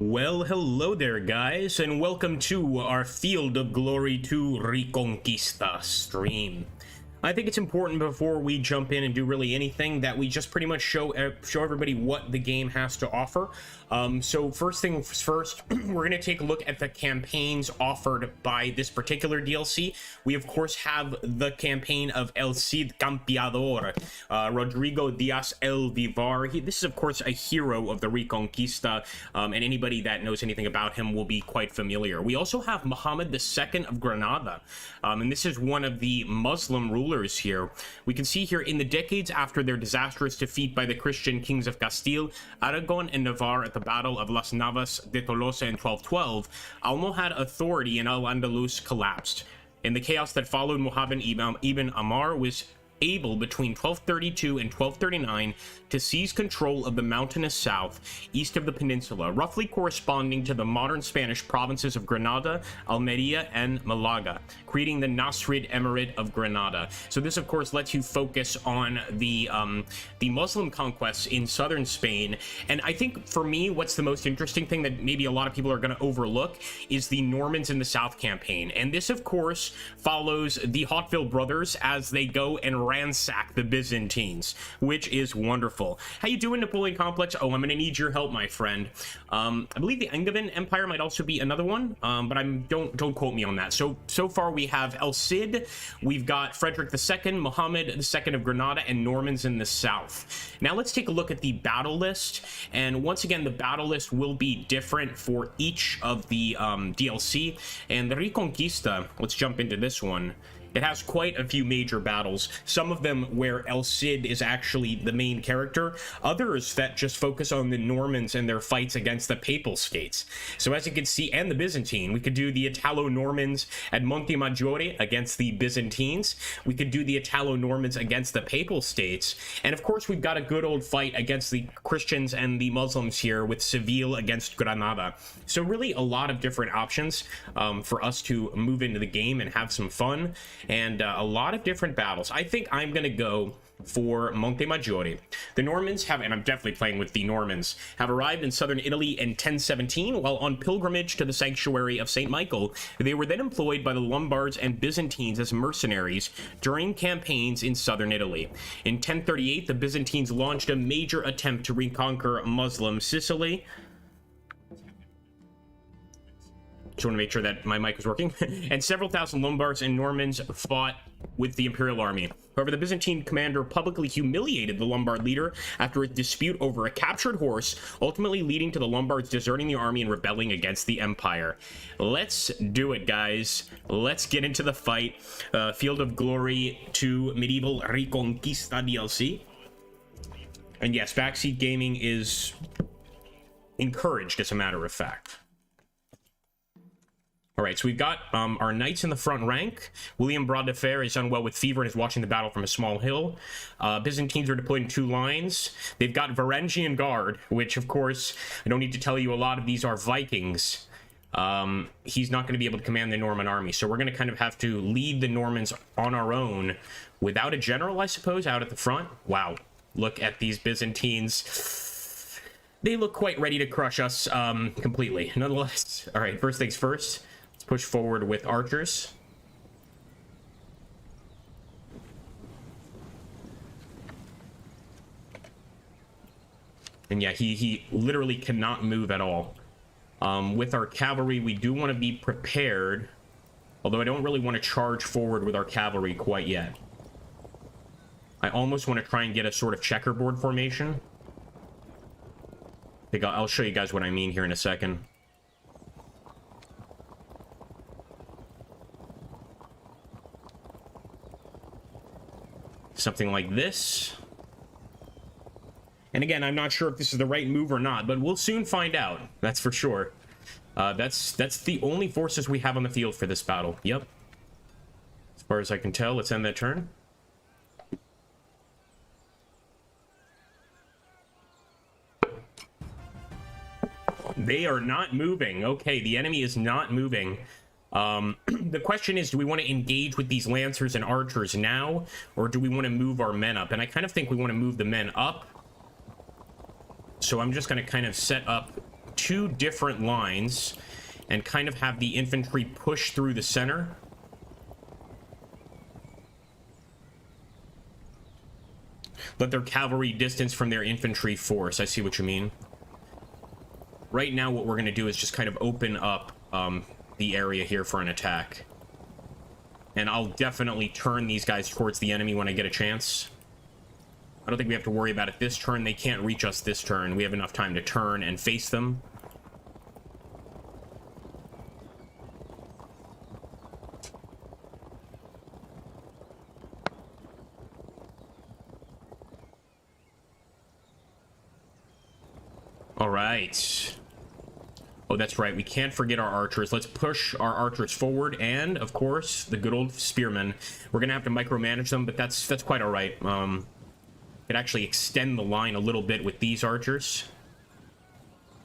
Well, hello there, guys, and welcome to our Field of Glory 2 Reconquista stream. I think it's important before we jump in and do really anything that we just pretty much show everybody what the game has to offer. So first things first, we're going to take a look at the campaigns offered by this particular DLC. We, of course, have the campaign of El Cid Gambiador, Rodrigo Diaz el Vivar. This is, of course, a hero of the Reconquista, and anybody that knows anything about him will be quite familiar. We also have Muhammad II of Granada, and this is one of the Muslim rulers here. We can see here in the decades after their disastrous defeat by the Christian kings of Castile, Aragon, and Navarre at the Battle of Las Navas de Tolosa in 1212, Almohad authority in Al-Andalus collapsed. In the chaos that followed, Muhammad ibn Amr was able between 1232 and 1239 to seize control of the mountainous south, east of the peninsula, roughly corresponding to the modern Spanish provinces of Granada, Almeria, and Malaga, creating the Nasrid Emirate of Granada. So this, of course, lets you focus on the Muslim conquests in southern Spain. And I think, for me, what's the most interesting thing that maybe a lot of people are going to overlook is the Normans in the South campaign. And this, of course, follows the Hauteville brothers as they go and ransack the Byzantines, which is wonderful. How you doing, Napoleon Complex? Oh, I'm gonna need your help, my friend. I believe the Angevin Empire might also be another one, but don't quote me on that. So far we have El Cid, we've got Frederick II, Muhammad II of Granada, and Normans in the south. Now let's take a look at the battle list, and once again the battle list will be different for each of the DLC. And the Reconquista, let's jump into this one. It has quite a few major battles, some of them where El Cid is actually the main character, others that just focus on the Normans and their fights against the Papal States. So as you can see, and the Byzantine, we could do the Italo-Normans at Monte Maggiore against the Byzantines, we could do the Italo-Normans against the Papal States, and of course we've got a good old fight against the Christians and the Muslims here with Seville against Granada. So really a lot of different options for us to move into the game and have some fun. And a lot of different battles. I think I'm going to go for Monte Maggiore. The Normans have, and I'm definitely playing with the Normans, have arrived in southern Italy in 1017 while on pilgrimage to the sanctuary of St. Michael. They were then employed by the Lombards and Byzantines as mercenaries during campaigns in southern Italy. In 1038, the Byzantines launched a major attempt to reconquer Muslim Sicily. Just want to make sure that my mic is working. And several thousand Lombards and Normans fought with the imperial army. However, the Byzantine commander publicly humiliated the Lombard leader after a dispute over a captured horse, ultimately leading to the Lombards deserting the army and rebelling against the empire. Let's do it, guys. Let's get into the fight. Field of Glory 2 Medieval Reconquista DLC. And yes, backseat gaming is encouraged, as a matter of fact. All right, so we've got our knights in the front rank. William Bras de Fer is unwell with fever and is watching the battle from a small hill. Byzantines are deployed in 2 lines. They've got Varangian Guard, which, of course, I don't need to tell you, a lot of these are Vikings. He's not going to be able to command the Norman army, so we're going to kind of have to lead the Normans on our own without a general, I suppose, out at the front. Wow, look at these Byzantines. They look quite ready to crush us completely. Nonetheless, all right, first things first. Push forward with archers. And yeah, he literally cannot move at all. With our cavalry, we do want to be prepared, although I don't really want to charge forward with our cavalry quite yet. I almost want to try and get a sort of checkerboard formation. I think I'll show you guys what I mean here in a second. Something like this. And again, I'm not sure if this is the right move or not, but we'll soon find out. That's for sure. That's the only forces we have on the field for this battle. Yep. As far as I can tell, let's end that turn. They are not moving. Okay, the enemy is not moving. The question is, do we want to engage with these lancers and archers now, or do we want to move our men up? And I kind of think we want to move the men up. So I'm just going to kind of set up two different lines and kind of have the infantry push through the center. Let their cavalry distance from their infantry force. I see what you mean. Right now, what we're going to do is just kind of open up the area here for an attack. And I'll definitely turn these guys towards the enemy when I get a chance. I don't think we have to worry about it this turn. They can't reach us this turn. We have enough time to turn and face them. All right. Oh, that's right. We can't forget our archers. Let's push our archers forward, and of course, the good old spearmen. We're gonna have to micromanage them, but that's quite all right. Could actually extend the line a little bit with these archers.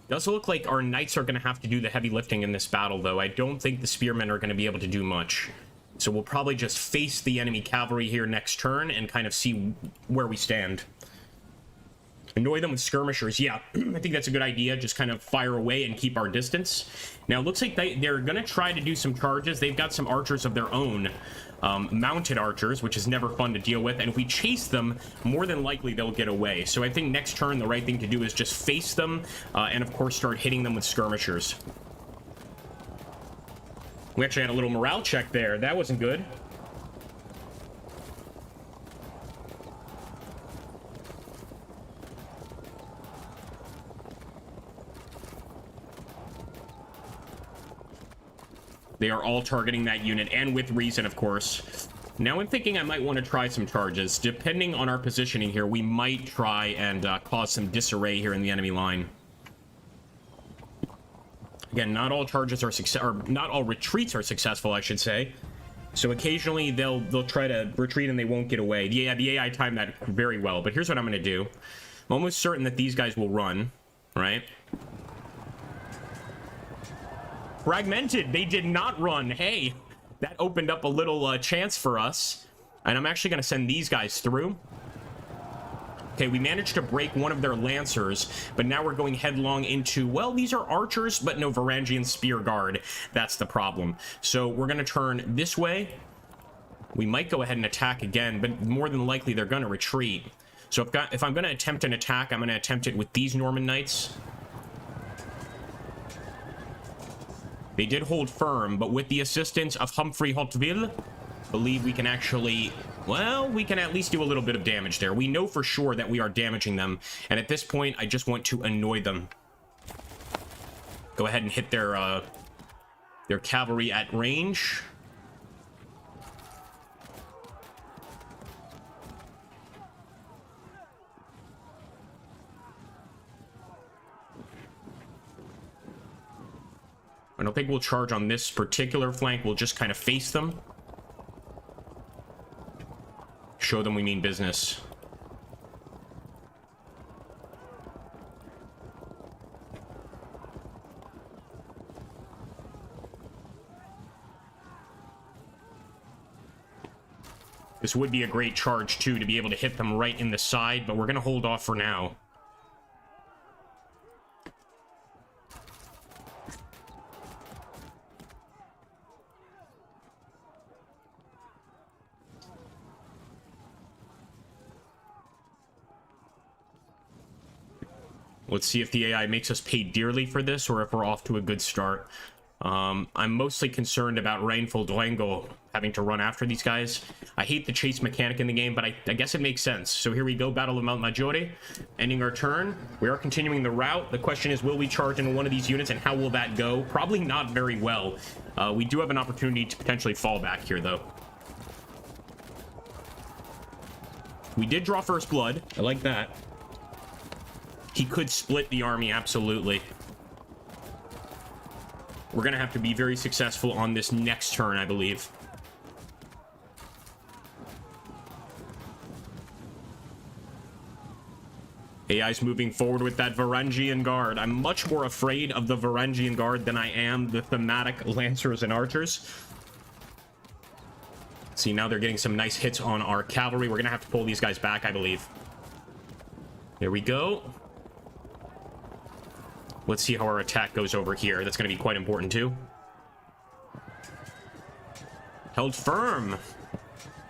Does look like our knights are gonna have to do the heavy lifting in this battle, though. I don't think the spearmen are gonna be able to do much. So we'll probably just face the enemy cavalry here next turn and kind of see where we stand. Annoy them with skirmishers. Yeah, I think that's a good idea. Just kind of fire away and keep our distance. Now, it looks like they're going to try to do some charges. They've got some archers of their own, mounted archers, which is never fun to deal with. And if we chase them, more than likely they'll get away. So I think next turn, the right thing to do is just face them and, of course, start hitting them with skirmishers. We actually had a little morale check there. That wasn't good. They are all targeting that unit, and with reason, of course. Now I'm thinking I might want to try some charges. Depending on our positioning here, we might try and cause some disarray here in the enemy line. Again, not all charges are or not all retreats are successful, I should say. So occasionally they'll try to retreat and they won't get away. Yeah, the AI timed that very well. But here's what I'm going to do. I'm almost certain that these guys will run, right? Fragmented. They did not run. Hey, that opened up a little chance for us. And I'm actually going to send these guys through. Okay, we managed to break one of their lancers, but now we're going headlong into, well, these are archers, but no Varangian spear guard. That's the problem. So we're going to turn this way. We might go ahead and attack again, but more than likely they're going to retreat. So if I'm going to attempt an attack, I'm going to attempt it with these Norman knights. They did hold firm, but with the assistance of Humphrey Hauteville, believe we can actually, well, we can at least do a little bit of damage there. We know for sure that we are damaging them, and at this point, I just want to annoy them. Go ahead and hit their cavalry at range. I don't think we'll charge on this particular flank. We'll just kind of face them. Show them we mean business. This would be a great charge, too, to be able to hit them right in the side, but we're going to hold off for now. Let's see if the AI makes us pay dearly for this, or if we're off to a good start. I'm mostly concerned about Rainful Durango having to run after these guys. I hate the chase mechanic in the game, but I guess it makes sense. So here we go, Battle of Mount Maggiore, ending our turn. We are continuing the route. The question is, will we charge into one of these units, and how will that go? Probably not very well. We do have an opportunity to potentially fall back here, though. We did draw first blood. I like that. He could split the army, absolutely. We're going to have to be very successful on this next turn, I believe. AI's moving forward with that Varangian Guard. I'm much more afraid of the Varangian Guard than I am the thematic Lancers and Archers. See, now they're getting some nice hits on our cavalry. We're going to have to pull these guys back, I believe. Here we go. Let's see how our attack goes over here. That's going to be quite important, too. Held firm.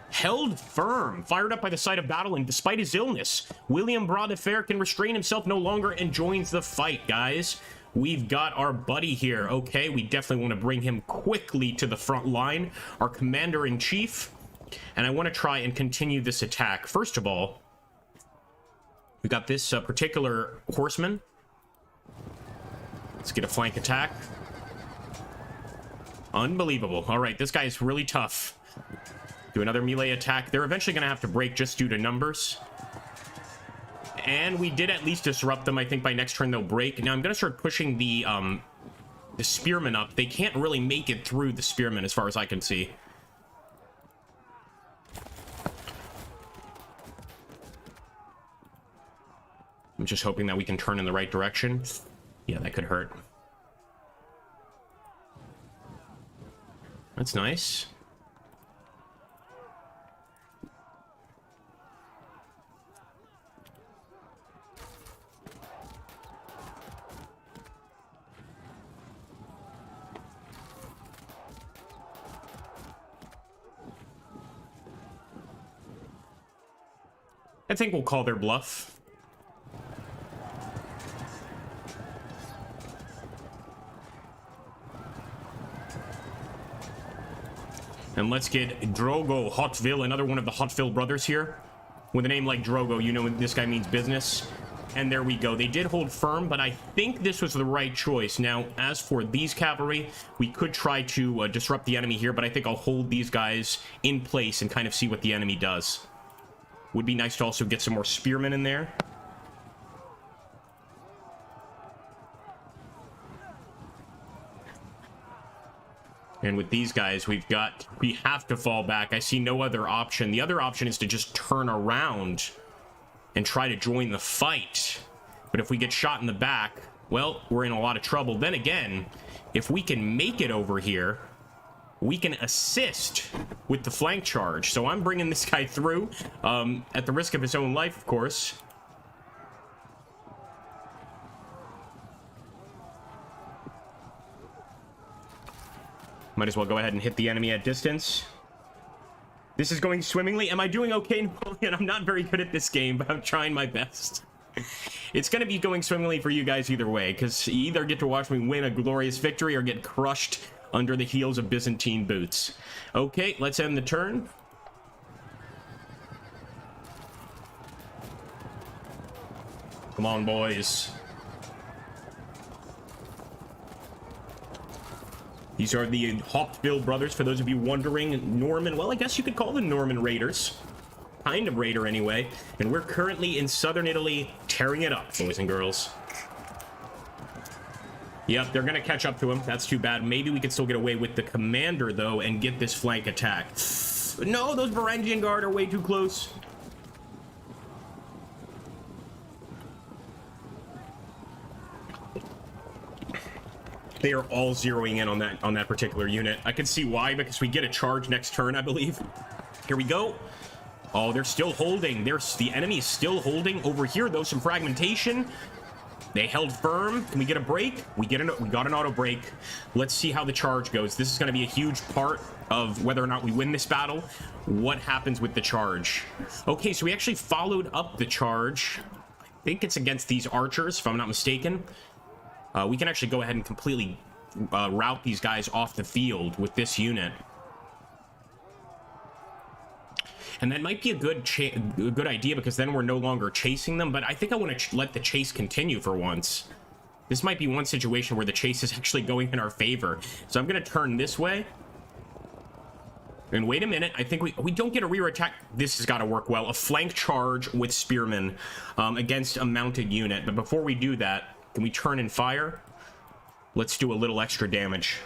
Held firm. Fired up by the sight of battle, and despite his illness, William Bras de Fer can restrain himself no longer and joins the fight, guys. We've got our buddy here. Okay, we definitely want to bring him quickly to the front line. Our commander-in-chief. And I want to try and continue this attack. First of all, we got this particular horseman. Let's get a flank attack. Unbelievable. All right, this guy is really tough. Do another melee attack. They're eventually going to have to break just due to numbers. And we did at least disrupt them. I think by next turn they'll break. Now I'm going to start pushing the spearmen up. They can't really make it through the spearmen as far as I can see. I'm just hoping that we can turn in the right direction. Yeah, that could hurt. That's nice. I think we'll call their bluff. And let's get Drogo Hotville, another one of the Hotville brothers here. With a name like Drogo, you know this guy means business. And there we go. They did hold firm, but I think this was the right choice. Now, as for these cavalry, we could try to disrupt the enemy here, but I think I'll hold these guys in place and kind of see what the enemy does. Would be nice to also get some more spearmen in there. And with these guys, we have to fall back. I see no other option. The other option is to just turn around and try to join the fight. But if we get shot in the back, well, we're in a lot of trouble. Then again, if we can make it over here, we can assist with the flank charge. So I'm bringing this guy through at the risk of his own life, of course. Might as well go ahead and hit the enemy at distance. This is going swimmingly. Am I doing okay, Napoleon? I'm not very good at this game, but I'm trying my best. It's going to be going swimmingly for you guys either way, because you either get to watch me win a glorious victory or get crushed under the heels of Byzantine boots. Okay, let's end the turn. Come on, boys. These are the Hotville brothers, for those of you wondering. Norman, well, I guess you could call them Norman Raiders. Kind of raider, anyway. And we're currently in southern Italy, tearing it up, boys and girls. Yep, they're going to catch up to him. That's too bad. Maybe we could still get away with the commander, though, and get this flank attack. No, those Varangian Guard are way too close. They are all zeroing in on that particular unit. I can see why, because we get a charge next turn, I believe. Here we go. Oh, they're still holding. The enemy is still holding. Over here, though, some fragmentation. They held firm. Can we get a break? We got an auto break. Let's see how the charge goes. This is going to be a huge part of whether or not we win this battle. What happens with the charge? Okay, so we actually followed up the charge. I think it's against these archers, if I'm not mistaken. We can actually go ahead and completely rout these guys off the field with this unit. And that might be a good idea, because then we're no longer chasing them. But I think I want to let the chase continue for once. This might be one situation where the chase is actually going in our favor. So I'm going to turn this way. And wait a minute. I think we don't get a rear attack. This has got to work well. A flank charge with spearmen against a mounted unit. But before we do that, can we turn and fire? Let's do a little extra damage.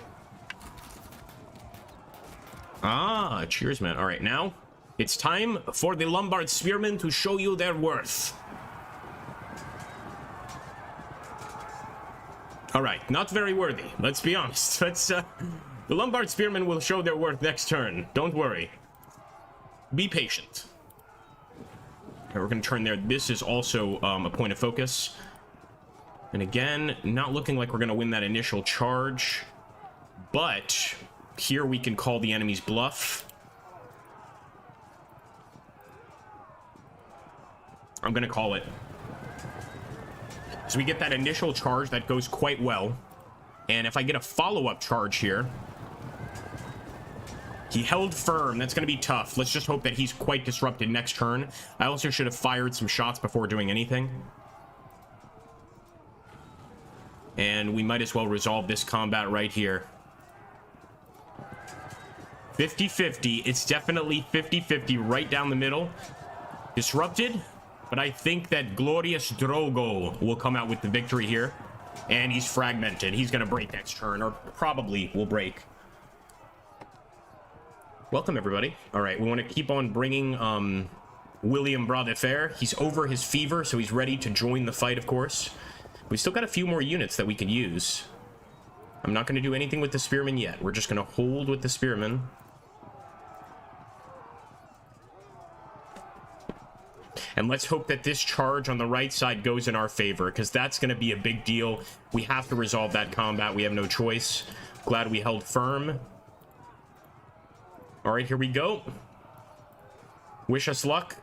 Ah, cheers, man. All right, now it's time for the Lombard spearmen to show you their worth. All right, not very worthy. Let's be honest. The Lombard spearmen will show their worth next turn. Don't worry. Be patient. Okay, we're going to turn there. This is also a point of focus. And again, not looking like we're going to win that initial charge. But here we can call the enemy's bluff. I'm going to call it. So we get that initial charge that goes quite well. And if I get a follow-up charge here... He held firm. That's going to be tough. Let's just hope that he's quite disrupted next turn. I also should have fired some shots before doing anything. And we might as well resolve this combat right here. 50-50. It's definitely 50-50 right down the middle. Disrupted. But I think that Glorious Drogo will come out with the victory here. And he's fragmented. He's going to break next turn. Or probably will break. Welcome, everybody. All right, we want to keep on bringing William Bras de Fer. He's over his fever, so he's ready to join the fight, of course. We still got a few more units that we could use. I'm not going to do anything with the spearmen yet. We're just going to hold with the spearmen. And let's hope that this charge on the right side goes in our favor, because that's going to be a big deal. We have to resolve that combat. We have no choice. Glad we held firm. All right, here we go. Wish us luck.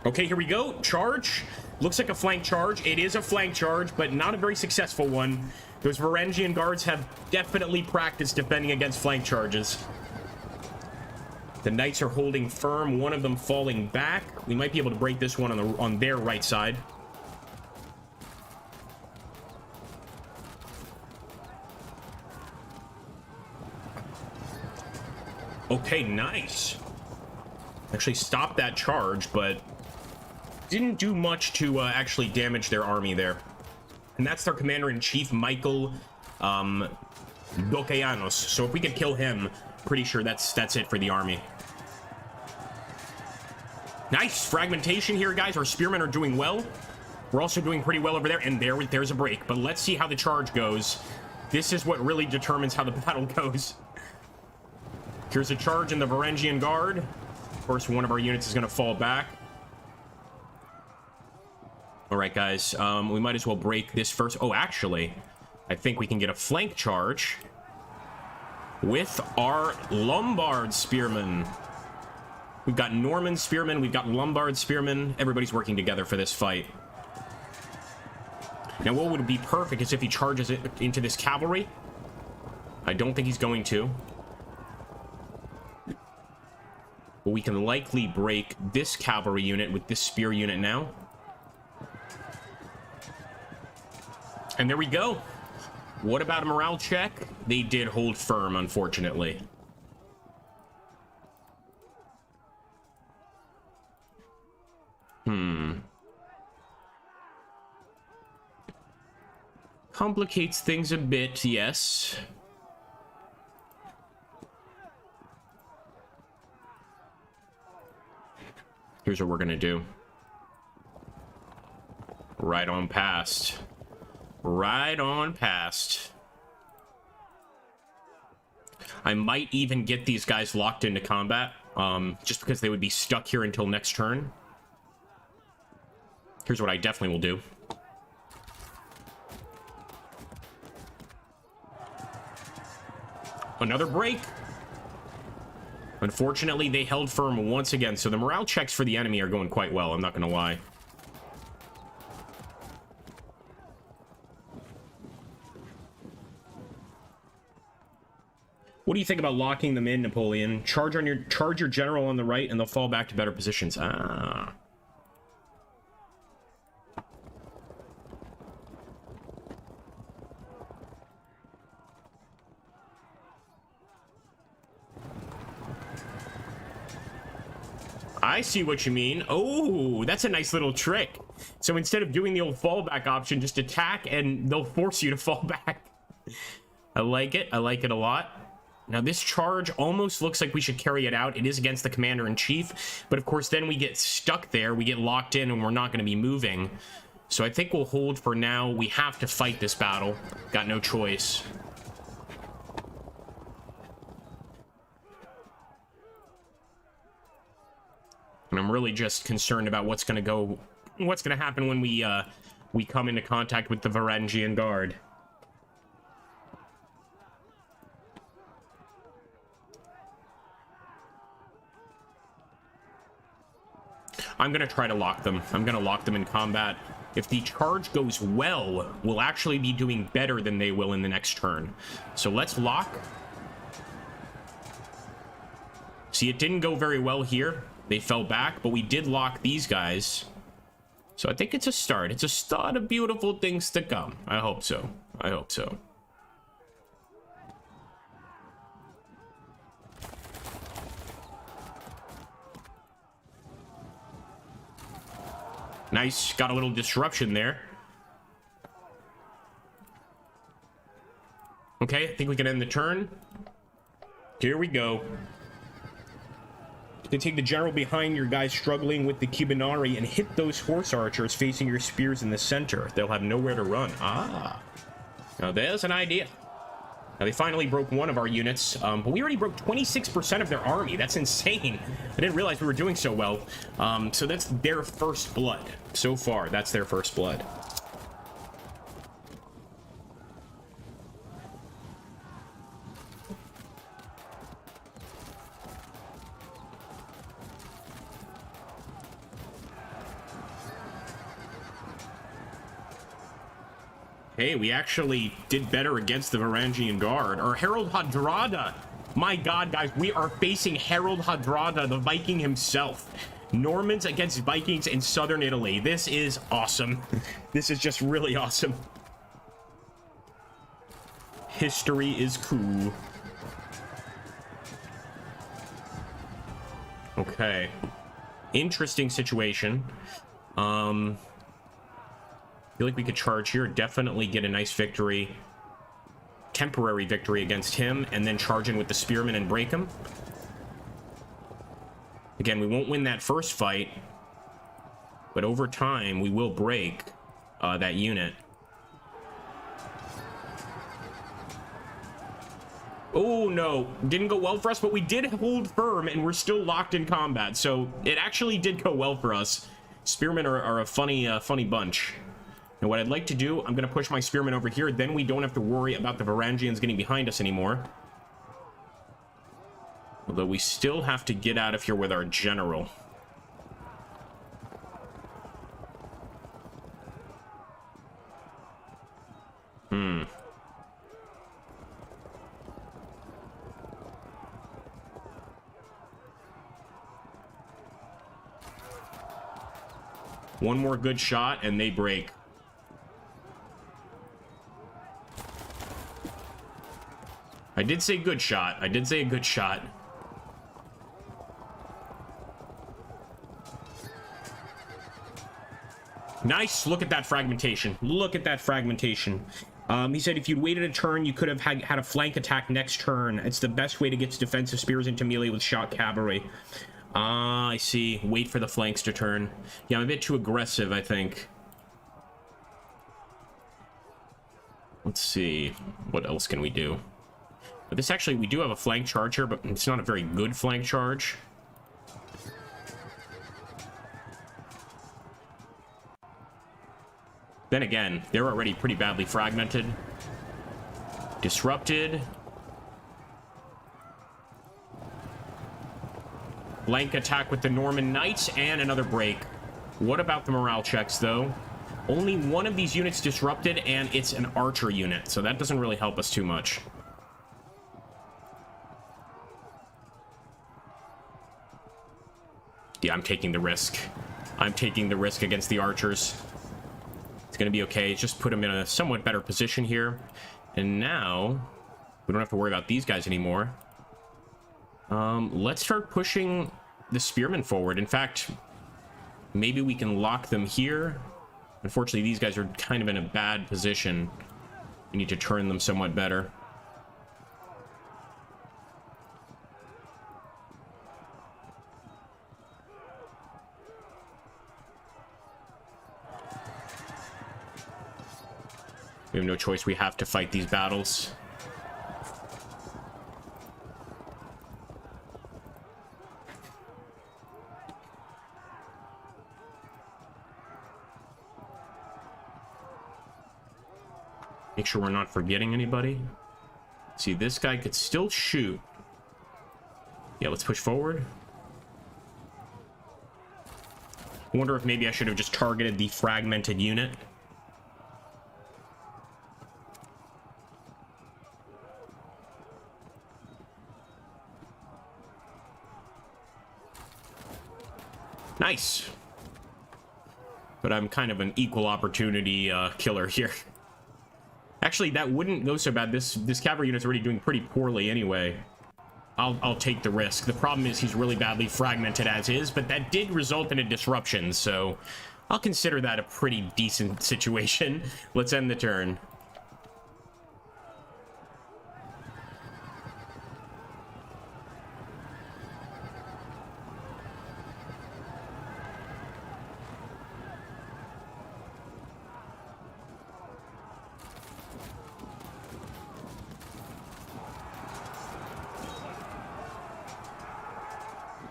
Okay, here we go. Charge. Looks like a flank charge. It is a flank charge, but not a very successful one. Those Varangian guards have definitely practiced defending against flank charges. The knights are holding firm, one of them falling back. We might be able to break this one on their right side. Okay, nice. Actually stopped that charge, but didn't do much to actually damage their army there. And that's their commander-in-chief, Michael Dokeanos. So if we could kill him, pretty sure that's it for the army. Nice fragmentation here, guys. Our spearmen are doing well. We're also doing pretty well over there, and there's a break. But let's see how the charge goes. This is what really determines how the battle goes. Here's a charge in the Varangian Guard. Of course, one of our units is going to fall back. All right, guys. We might as well break this first. Oh, actually, I think we can get a flank charge with our Lombard Spearmen. We've got Norman Spearmen. We've got Lombard Spearmen. Everybody's working together for this fight. Now, what would be perfect is if he charges it into this cavalry. I don't think he's going to. But we can likely break this cavalry unit with this spear unit now. And there we go. What about a morale check? They did hold firm, unfortunately. Complicates things a bit, yes. Here's what we're gonna do. Right on past. Right on past. I might even get these guys locked into combat, just because they would be stuck here until next turn. Here's what I definitely will do. Another break. Unfortunately, they held firm once again, so the morale checks for the enemy are going quite well, I'm not gonna lie. What do you think about locking them in, Napoleon? Charge your general on the right, and they'll fall back to better positions. Ah. I see what you mean. Oh, that's a nice little trick. So instead of doing the old fallback option, just attack and they'll force you to fall back. I like it. I like it a lot. Now this charge almost looks like we should carry it out. It is against the commander-in-chief, but of course then we get stuck there. We get locked in and we're not going to be moving. So I think we'll hold for now. We have to fight this battle. Got no choice. And I'm really just concerned about what's going to happen when we come into contact with the Varangian Guard. I'm going to try to lock them. I'm going to lock them in combat. If the charge goes well, we'll actually be doing better than they will in the next turn. So let's lock. See, it didn't go very well here. They fell back, but we did lock these guys. So I think it's a start. It's a start of beautiful things to come. I hope so. I hope so. Nice. Got a little disruption there. Okay, I think we can end the turn. Here we go. You can take the general behind your guys struggling with the Cubinari and hit those horse archers facing your spears in the center. They'll have nowhere to run. Ah. Now there's an idea. Now they finally broke one of our units, but we already broke 26% of their army. That's insane. I didn't realize we were doing so well. So that's their first blood. So far, that's their first blood. Hey, we actually did better against the Varangian Guard. Or Harold Hadrada. My god, guys, we are facing Harold Hadrada, the Viking himself. Normans against Vikings in southern Italy. This is awesome. This is just really awesome. History is cool. Okay. Interesting situation. I feel like we could charge here, definitely get a nice victory, temporary victory against him, and then charge in with the spearmen and break him. Again, we won't win that first fight, but over time we will break that unit. Oh no, didn't go well for us, but we did hold firm and we're still locked in combat, so it actually did go well for us. Spearmen are a funny bunch. And what I'd like to do, I'm going to push my spearmen over here. Then we don't have to worry about the Varangians getting behind us anymore. Although we still have to get out of here with our general. One more good shot and they break. I did say good shot. I did say a good shot. Nice. Look at that fragmentation. Look at that fragmentation. He said if you'd waited a turn, you could have had a flank attack next turn. It's the best way to get defensive spears into melee with shock cavalry. Ah, I see. Wait for the flanks to turn. Yeah, I'm a bit too aggressive, I think. Let's see. What else can we do? But this actually, we do have a flank charge here, but it's not a very good flank charge. Then again, they're already pretty badly fragmented. Disrupted. Flank attack with the Norman Knights and another break. What about the morale checks, though? Only one of these units disrupted, and it's an archer unit, so that doesn't really help us too much. Yeah, I'm taking the risk. I'm taking the risk against the archers. It's going to be okay. Just put them in a somewhat better position here. And now, we don't have to worry about these guys anymore. Let's start pushing the spearmen forward. In fact, maybe we can lock them here. Unfortunately, these guys are kind of in a bad position. We need to turn them somewhat better. We have no choice. We have to fight these battles. Make sure we're not forgetting anybody. See, this guy could still shoot. Yeah, let's push forward. I wonder if maybe I should have just targeted the fragmented unit. Nice. But I'm kind of an equal opportunity killer here. Actually, that wouldn't go so bad. This cavalry unit's already doing pretty poorly anyway. I'll take the risk. The problem is he's really badly fragmented as is, but that did result in a disruption, so I'll consider that a pretty decent situation. Let's end the turn.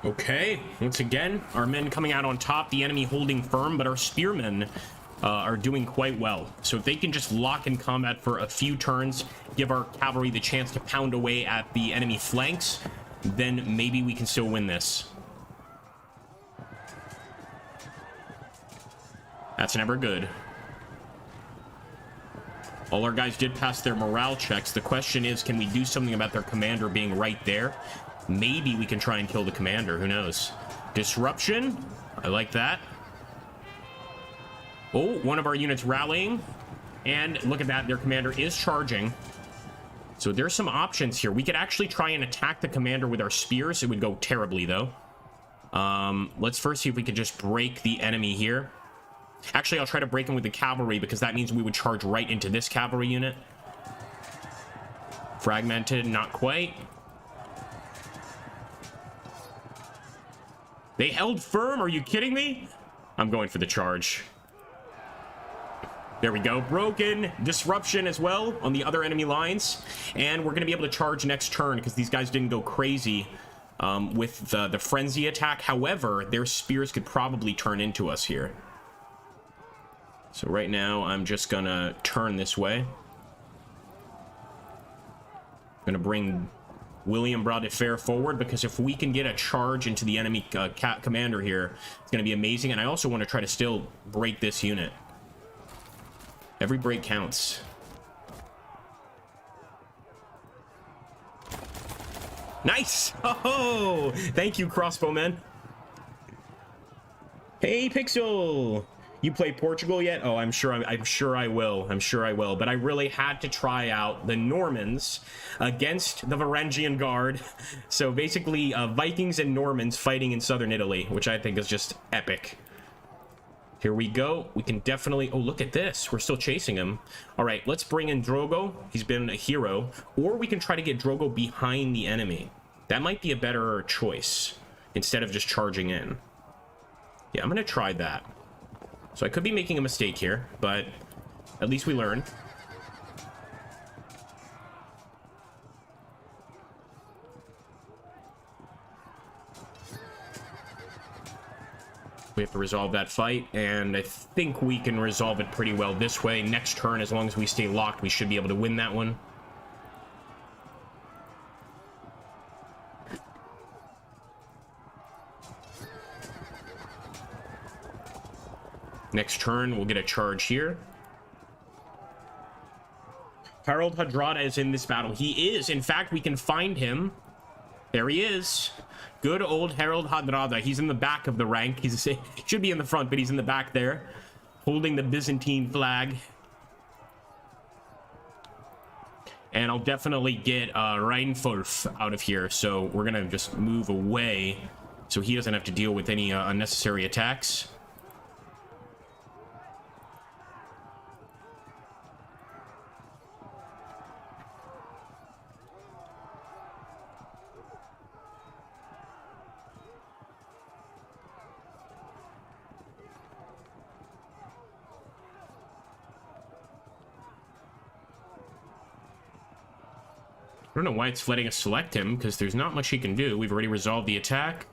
Okay, once again, our men coming out on top, the enemy holding firm, but our spearmen are doing quite well. So if they can just lock in combat for a few turns, give our cavalry the chance to pound away at the enemy flanks, then maybe we can still win this. That's never good. All our guys did pass their morale checks. The question is, can we do something about their commander being right there? Maybe we can try and kill the commander. Who knows? Disruption. I like that. Oh, one of our units rallying. And look at that. Their commander is charging. So there's some options here. We could actually try and attack the commander with our spears. It would go terribly, though. Let's first see if we could just break the enemy here. Actually, I'll try to break him with the cavalry because that means we would charge right into this cavalry unit. Fragmented. Not quite. They held firm? Are you kidding me? I'm going for the charge. There we go. Broken. Disruption as well on the other enemy lines. And we're going to be able to charge next turn because these guys didn't go crazy with the frenzy attack. However, their spears could probably turn into us here. So right now, I'm just going to turn this way. I'm going to bring William Bras de Fer forward, because if we can get a charge into the enemy commander here, it's going to be amazing. And I also want to try to still break this unit. Every break counts. Nice! Oh, thank you, crossbowmen. Hey, Pixel! You play Portugal yet? Oh, I'm sure I will. I'm sure I will. But I really had to try out the Normans against the Varangian Guard. So basically, Vikings and Normans fighting in southern Italy, which I think is just epic. Here we go. We can definitely... Oh, look at this. We're still chasing him. All right, let's bring in Drogo. He's been a hero. Or we can try to get Drogo behind the enemy. That might be a better choice instead of just charging in. Yeah, I'm going to try that. So I could be making a mistake here, but at least we learn. We have to resolve that fight, and I think we can resolve it pretty well this way. Next turn, as long as we stay locked, we should be able to win that one. Next turn, we'll get a charge here. Harold Hardrada is in this battle. He is. In fact, we can find him. There he is. Good old Harold Hardrada. He's in the back of the rank. He should be in the front, but he's in the back there, holding the Byzantine flag. And I'll definitely get Reinfolf out of here. So we're going to just move away so he doesn't have to deal with any unnecessary attacks. I don't know why it's letting us select him, because there's not much he can do. We've already resolved the attack.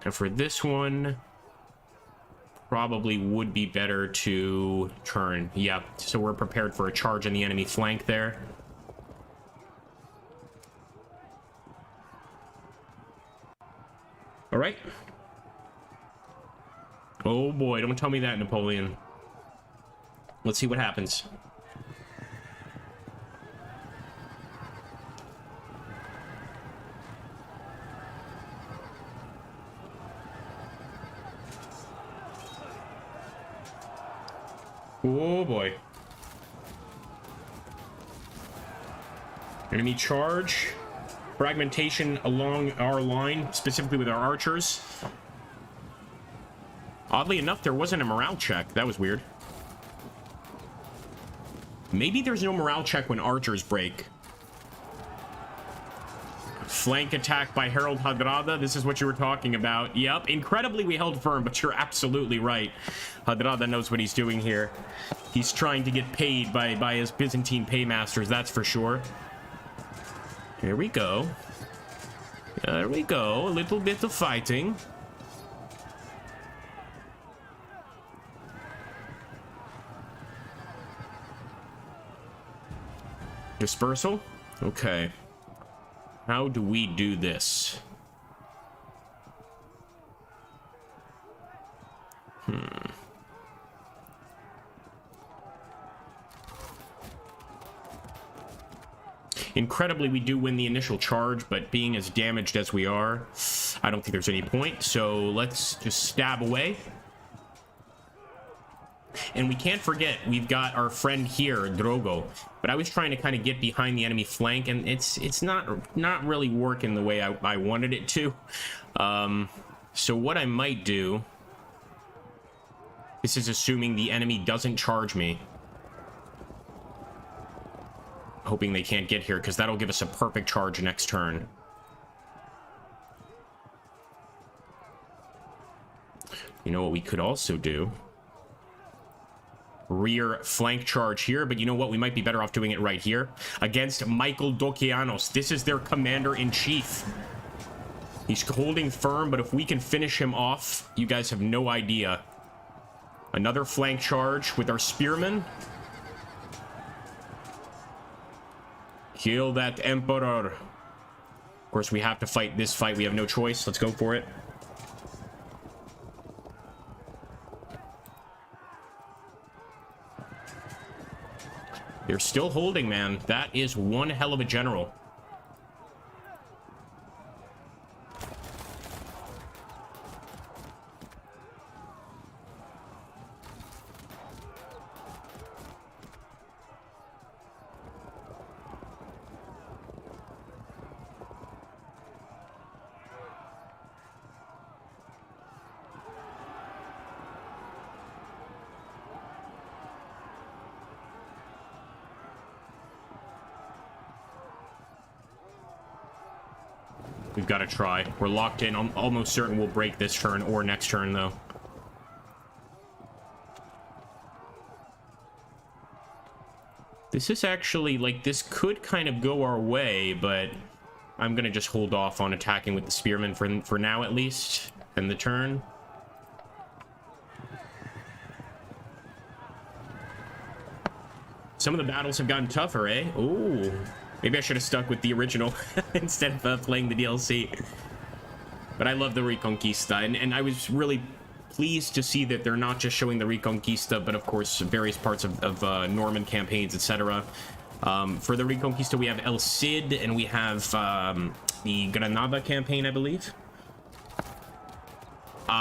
And for this one, probably would be better to turn. Yeah, so we're prepared for a charge on the enemy flank there. All right. Oh boy, don't tell me that, Napoleon. Let's see what happens. Oh boy. Enemy charge. Fragmentation along our line, specifically with our archers. Oddly enough, there wasn't a morale check. That was weird. Maybe there's no morale check when archers break. Flank attack by Harold Hadrada. This is what you were talking about. Yep, incredibly we held firm, but you're absolutely right. Hadrada knows what he's doing here. He's trying to get paid by his Byzantine paymasters, that's for sure. Here we go. There we go. A little bit of fighting. Dispersal? Okay. How do we do this? Incredibly, we do win the initial charge, but being as damaged as we are, I don't think there's any point. So let's just stab away. And we can't forget, we've got our friend here, Drogo. But I was trying to kind of get behind the enemy flank, and it's not really working the way I wanted it to. So what I might do... This is assuming the enemy doesn't charge me. Hoping they can't get here, because that'll give us a perfect charge next turn. You know what we could also do? Rear flank charge here, but you know what? We might be better off doing it right here. Against Michael Dokianos. This is their commander-in-chief. He's holding firm, but if we can finish him off, you guys have no idea. Another flank charge with our spearmen. Kill that Emperor. Of course, we have to fight this fight. We have no choice. Let's go for it. They're still holding, man. That is one hell of a general. We've got to try. We're locked in. I'm almost certain we'll break this turn or next turn, though. This is actually, like, this could kind of go our way, but I'm going to just hold off on attacking with the spearmen for now, at least, and the turn. Some of the battles have gotten tougher, eh? Ooh. Maybe I should have stuck with the original instead of playing the DLC. But I love the Reconquista, and I was really pleased to see that they're not just showing the Reconquista, but of course various parts of Norman campaigns, etc. For the Reconquista, we have El Cid, and we have the Granada campaign, I believe.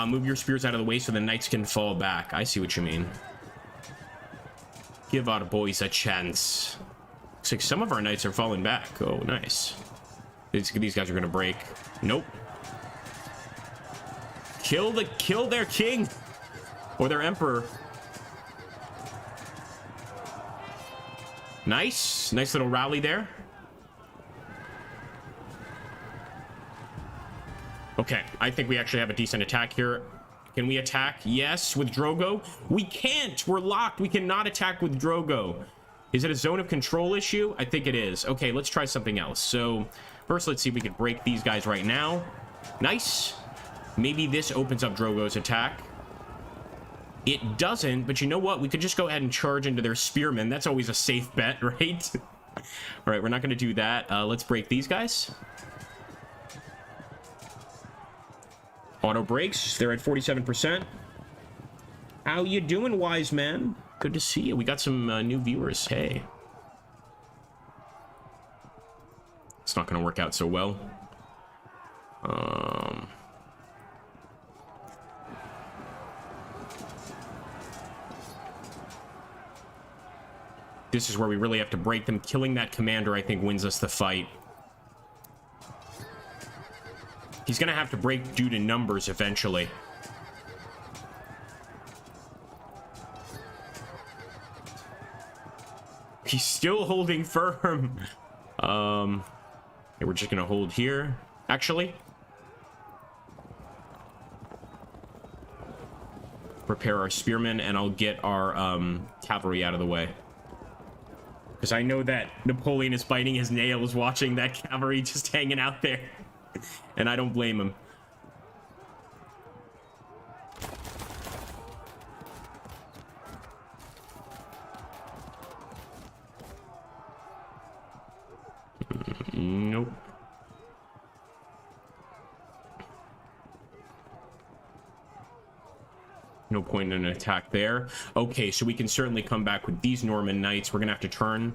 Move your spears out of the way so the knights can fall back. I see what you mean. Give our boys a chance. Looks like some of our knights are falling back. Oh, nice. These guys are gonna break. Nope. Kill their king or their emperor. Nice little rally there. Okay, I think we actually have a decent attack here. Can we attack? Yes, with Drogo. We can't. We're locked. We cannot attack with Drogo. Is it a zone of control issue? I think it is. Okay, let's try something else. So first, let's see if we can break these guys right now. Nice. Maybe this opens up Drogo's attack. It doesn't, but you know what? We could just go ahead and charge into their spearmen. That's always a safe bet, right? All right, we're not going to do that. Let's break these guys. Auto breaks. They're at 47%. How you doing, wise man? Good to see you. We got some new viewers. Hey. It's not going to work out so well. This is where we really have to break them. Killing that commander, I think, wins us the fight. He's going to have to break due to numbers eventually. He's still holding firm. Okay, we're just going to hold here. Actually, prepare our spearmen, and I'll get our cavalry out of the way. Because I know that Napoleon is biting his nails watching that cavalry just hanging out there. And I don't blame him. Nope. No point in an attack there. Okay, so we can certainly come back with these Norman knights. We're gonna have to turn.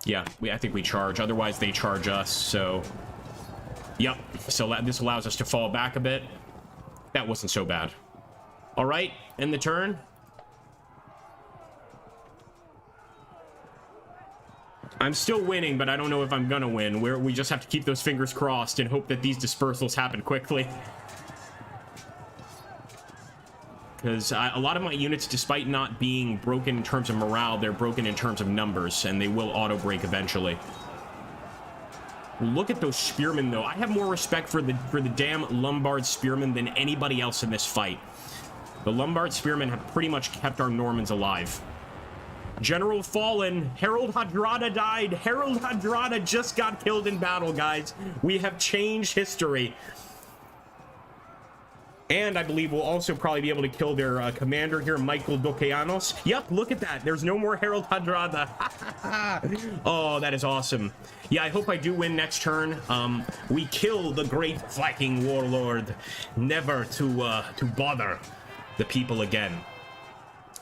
Yeah, I think we charge. Otherwise, they charge us, so... Yep, so this allows us to fall back a bit. That wasn't so bad. All right, end the turn. I'm still winning, but I don't know if I'm gonna win. We just have to keep those fingers crossed and hope that these dispersals happen quickly. Because a lot of my units, despite not being broken in terms of morale, they're broken in terms of numbers, and they will auto-break eventually. Look at those spearmen, though. I have more respect for the damn Lombard spearmen than anybody else in this fight. The Lombard spearmen have pretty much kept our Normans alive. General fallen. Harold Hardrada died. Harold Hardrada just got killed in battle, guys. We have changed history. And I believe we'll also probably be able to kill their commander here, Michael Dokeanos. Yep, look at that. There's no more Harold Hardrada. Oh, that is awesome. Yeah, I hope I do win next turn. We kill the great Viking warlord, never to bother the people again.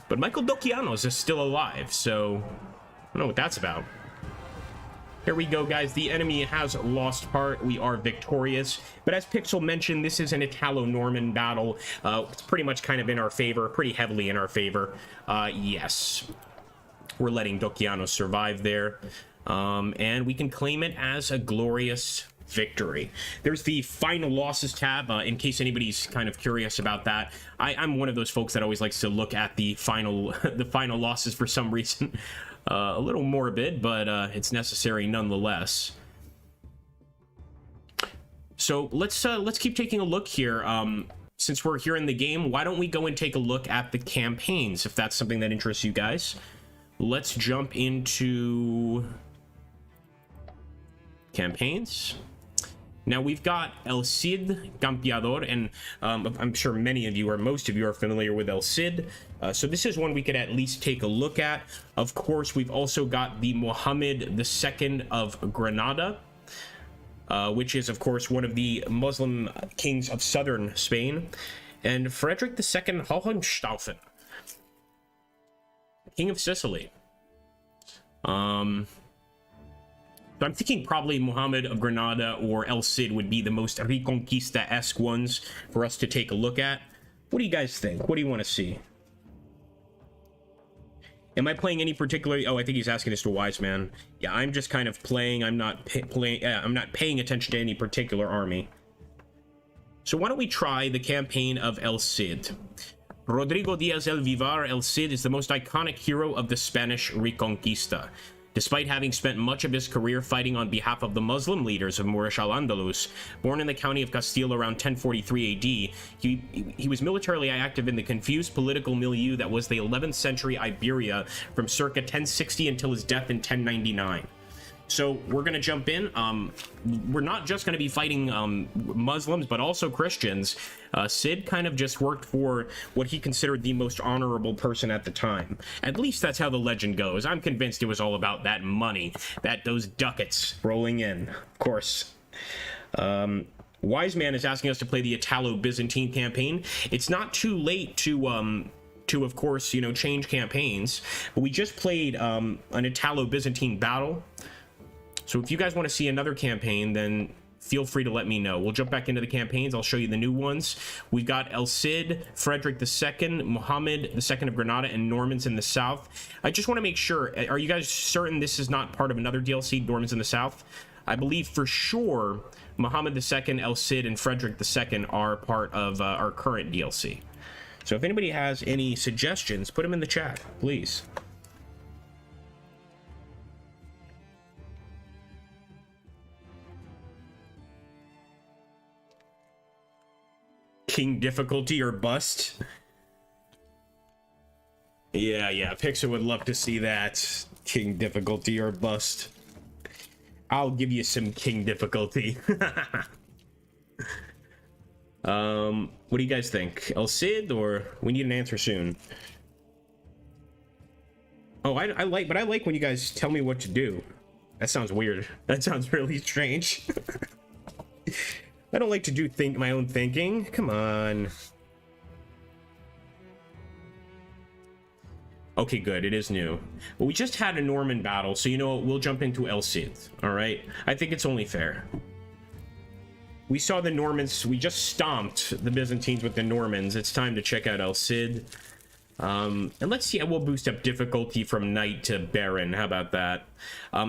But Michael Dokeanos is still alive, so I don't know what that's about. Here we go, guys. The enemy has lost heart. We are victorious. But as Pixel mentioned, this is an Italo-Norman battle. It's pretty much kind of in our favor, pretty heavily in our favor. Yes. We're letting Dokeanos survive there. And we can claim it as a glorious victory. There's the final losses tab, in case anybody's kind of curious about that. I'm one of those folks that always likes to look at the final the final losses for some reason. A little morbid, but it's necessary nonetheless. So let's keep taking a look here. Since we're here in the game, why don't we go and take a look at the campaigns, if that's something that interests you guys. Let's jump into campaigns. Now we've got El Cid Gambiador, and I'm sure many of you, or most of you, are familiar with El Cid. So this is one we could at least take a look at. Of course, we've also got the Mohammed II of Granada, which is, of course, one of the Muslim kings of southern Spain, and Frederick II Hohenstaufen, King of Sicily. So I'm thinking probably Mohammed of Granada or El Cid would be the most Reconquista-esque ones for us to take a look at. What do you guys think? What do you want to see? Am I playing any particular... Oh, I think he's asking us to Wise Man. Yeah, I'm just kind of playing. I'm not paying attention to any particular army. So why don't we try the campaign of El Cid? Rodrigo Diaz el Vivar, El Cid is the most iconic hero of the Spanish Reconquista. Despite having spent much of his career fighting on behalf of the Muslim leaders of Moorish Al-Andalus, born in the county of Castile around 1043 AD, he was militarily active in the confused political milieu that was the 11th century Iberia from circa 1060 until his death in 1099. So we're gonna jump in. We're not just gonna be fighting Muslims, but also Christians. Cid kind of just worked for what he considered the most honorable person at the time. At least that's how the legend goes. I'm convinced it was all about that money, those ducats rolling in. Of course. Wise Man is asking us to play the Italo Byzantine campaign. It's not too late to of course, you know, change campaigns. But we just played an Italo Byzantine battle. So if you guys want to see another campaign, then feel free to let me know. We'll jump back into the campaigns. I'll show you the new ones. We've got El Cid, Frederick II, Muhammad II of Granada, and Normans in the south. I just want to make sure, are you guys certain this is not part of another DLC, Normans in the south? I believe for sure Muhammad II, El Cid, and Frederick II are part of our current DLC. So if anybody has any suggestions, put them in the chat, please. King difficulty or bust? Yeah, Pixar would love to see that. King difficulty or bust. I'll give you some king difficulty. What do you guys think? El Cid, or we need an answer soon? Oh, I like when you guys tell me what to do. That sounds weird. That sounds really strange. I don't like to do my own thinking. Come on. Okay, good. It is new. Well, we just had a Norman battle, so you know what? We'll jump into El Cid. All right? I think it's only fair. We saw the Normans. We just stomped the Byzantines with the Normans. It's time to check out El Cid. And let's see, we'll boost up difficulty from Knight to Baron. How about that?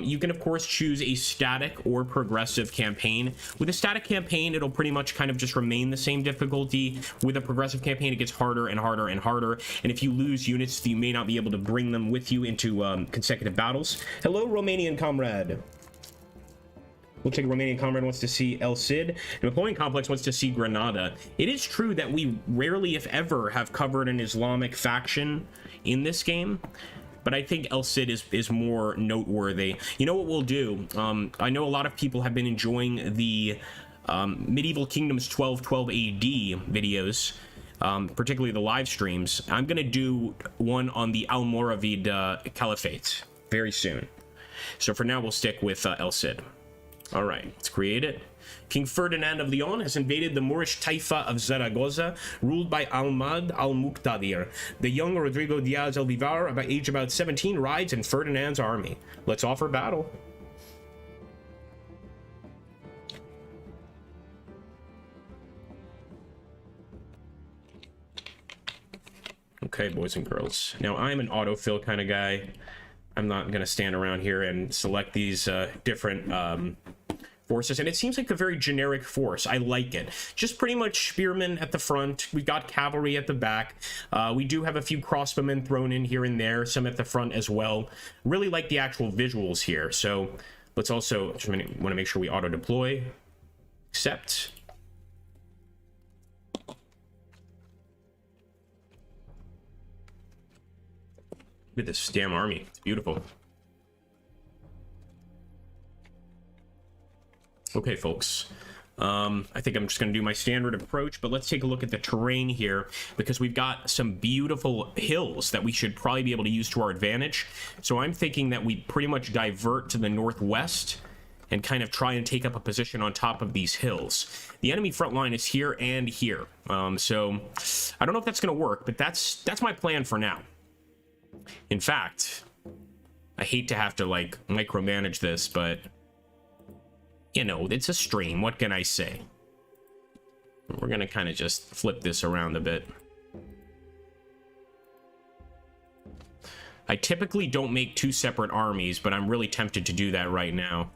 You can, of course, choose a static or progressive campaign. With a static campaign, it'll pretty much kind of just remain the same difficulty. With a progressive campaign, it gets harder and harder and harder. And if you lose units, you may not be able to bring them with you into consecutive battles. Hello, Romanian comrade. Looks like Romanian comrade wants to see El Cid, and Napoleon Complex wants to see Granada. It is true that we rarely, if ever, have covered an Islamic faction in this game, but I think El Cid is more noteworthy. You know what we'll do? I know a lot of people have been enjoying the Medieval Kingdoms 1212 AD videos, particularly the live streams. I'm going to do one on the Almoravid Caliphate very soon. So for now, we'll stick with El Cid. All right, let's create it. King Ferdinand of Leon has invaded the Moorish Taifa of Zaragoza, ruled by Ahmad al-Muqtadir. The young Rodrigo Diaz el Vivar, age about 17, rides in Ferdinand's army. Let's offer battle. Okay, boys and girls. Now, I'm an autofill kind of guy. I'm not going to stand around here and select these different forces, and it seems like a very generic force. I like it. Just pretty much spearmen at the front. We've got cavalry at the back. We do have a few crossbowmen thrown in here and there, some at the front as well. Really like the actual visuals here. So let's also just want to make sure we auto deploy. Accept. Look at this damn army. It's beautiful. Okay, folks. I think I'm just going to do my standard approach, but let's take a look at the terrain here, because we've got some beautiful hills that we should probably be able to use to our advantage. So I'm thinking that we pretty much divert to the northwest and kind of try and take up a position on top of these hills. The enemy front line is here and here. So I don't know if that's going to work, but that's my plan for now. In fact, I hate to have to like micromanage this, but you know, it's a stream. What can I say? We're gonna kind of just flip this around a bit. I typically don't make two separate armies, but I'm really tempted to do that right now.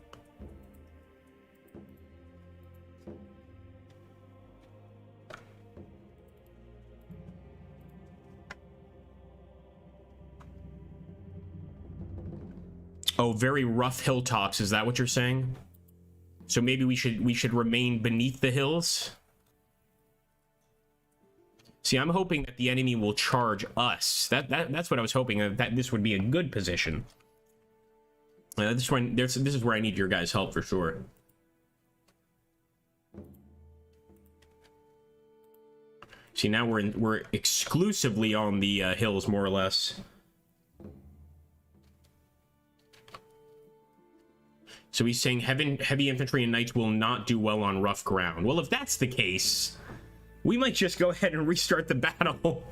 Oh, very rough hilltops. Is that what you're saying? So maybe we should remain beneath the hills? See, I'm hoping that the enemy will charge us. That's what I was hoping, that this would be a good position. This is where I need your guys' help for sure. See, now we're exclusively on the hills, more or less. So he's saying heavy infantry and knights will not do well on rough ground. Well, if that's the case, we might just go ahead and restart the battle.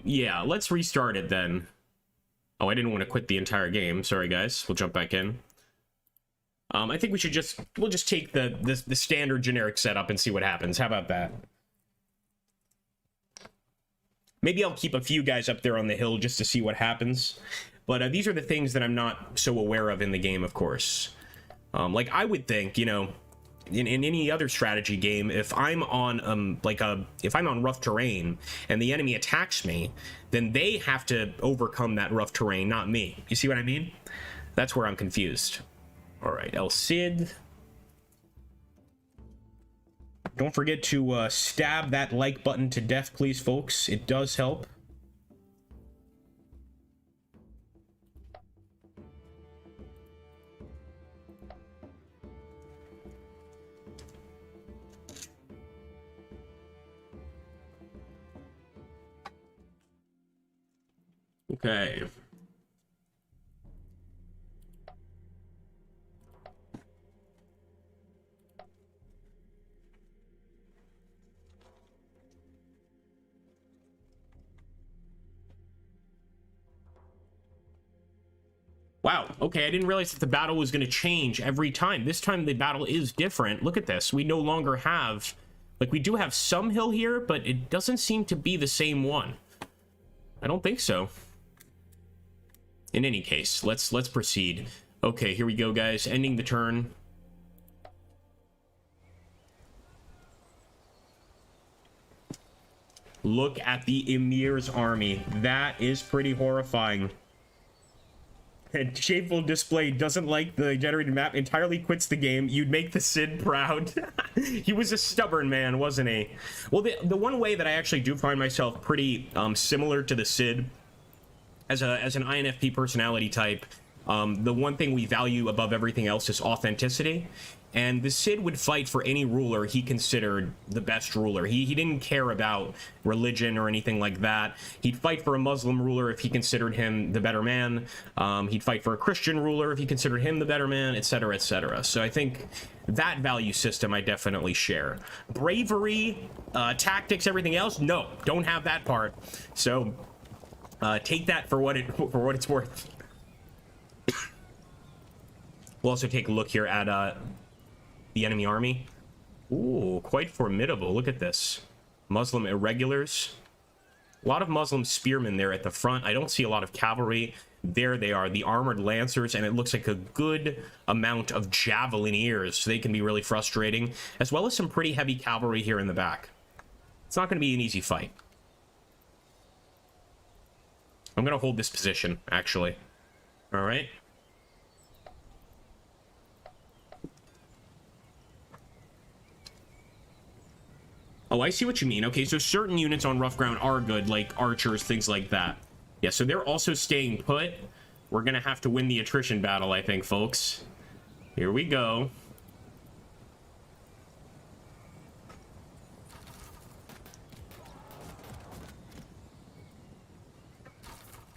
Yeah, let's restart it then. Oh, I didn't want to quit the entire game. Sorry, guys. We'll jump back in. I think we'll just take the standard generic setup and see what happens. How about that? Maybe I'll keep a few guys up there on the hill just to see what happens. But these are the things that I'm not so aware of in the game, of course. Like, I would think, you know, in any other strategy game, if I'm on if I'm on rough terrain and the enemy attacks me, then they have to overcome that rough terrain, not me. You see what I mean? That's where I'm confused. All right, El Cid. Don't forget to stab that like button to death, please, folks. It does help. Okay. Wow, okay, I didn't realize that the battle was going to change every time. This time the battle is different. Look at this. We no longer have... Like, we do have some hill here, but it doesn't seem to be the same one. I don't think so. In any case, let's proceed. Okay, here we go, guys. Ending the turn. Look at the Emir's army. That is pretty horrifying. And Shameful Display doesn't like the generated map, entirely quits the game. You'd make the Cid proud. He was a stubborn man, wasn't he? Well, the one way that I actually do find myself pretty similar to the Cid as an INFP personality type, the one thing we value above everything else is authenticity. And the Cid would fight for any ruler he considered the best ruler. He didn't care about religion or anything like that. He'd fight for a Muslim ruler if he considered him the better man. He'd fight for a Christian ruler if he considered him the better man, etc., etc. So I think that value system I definitely share. Bravery, tactics, everything else, no, don't have that part. So take that for what it's worth. We'll also take a look here at the enemy army. Ooh, quite formidable. Look at this. Muslim irregulars. A lot of Muslim spearmen there at the front. I don't see a lot of cavalry. There they are, the armored lancers, and it looks like a good amount of javelineers. So they can be really frustrating, as well as some pretty heavy cavalry here in the back. It's not going to be an easy fight. I'm going to hold this position, actually. All right. Oh, I see what you mean. Okay, so certain units on rough ground are good, like archers, things like that. Yeah, so they're also staying put. We're gonna have to win the attrition battle, I think, folks. Here we go.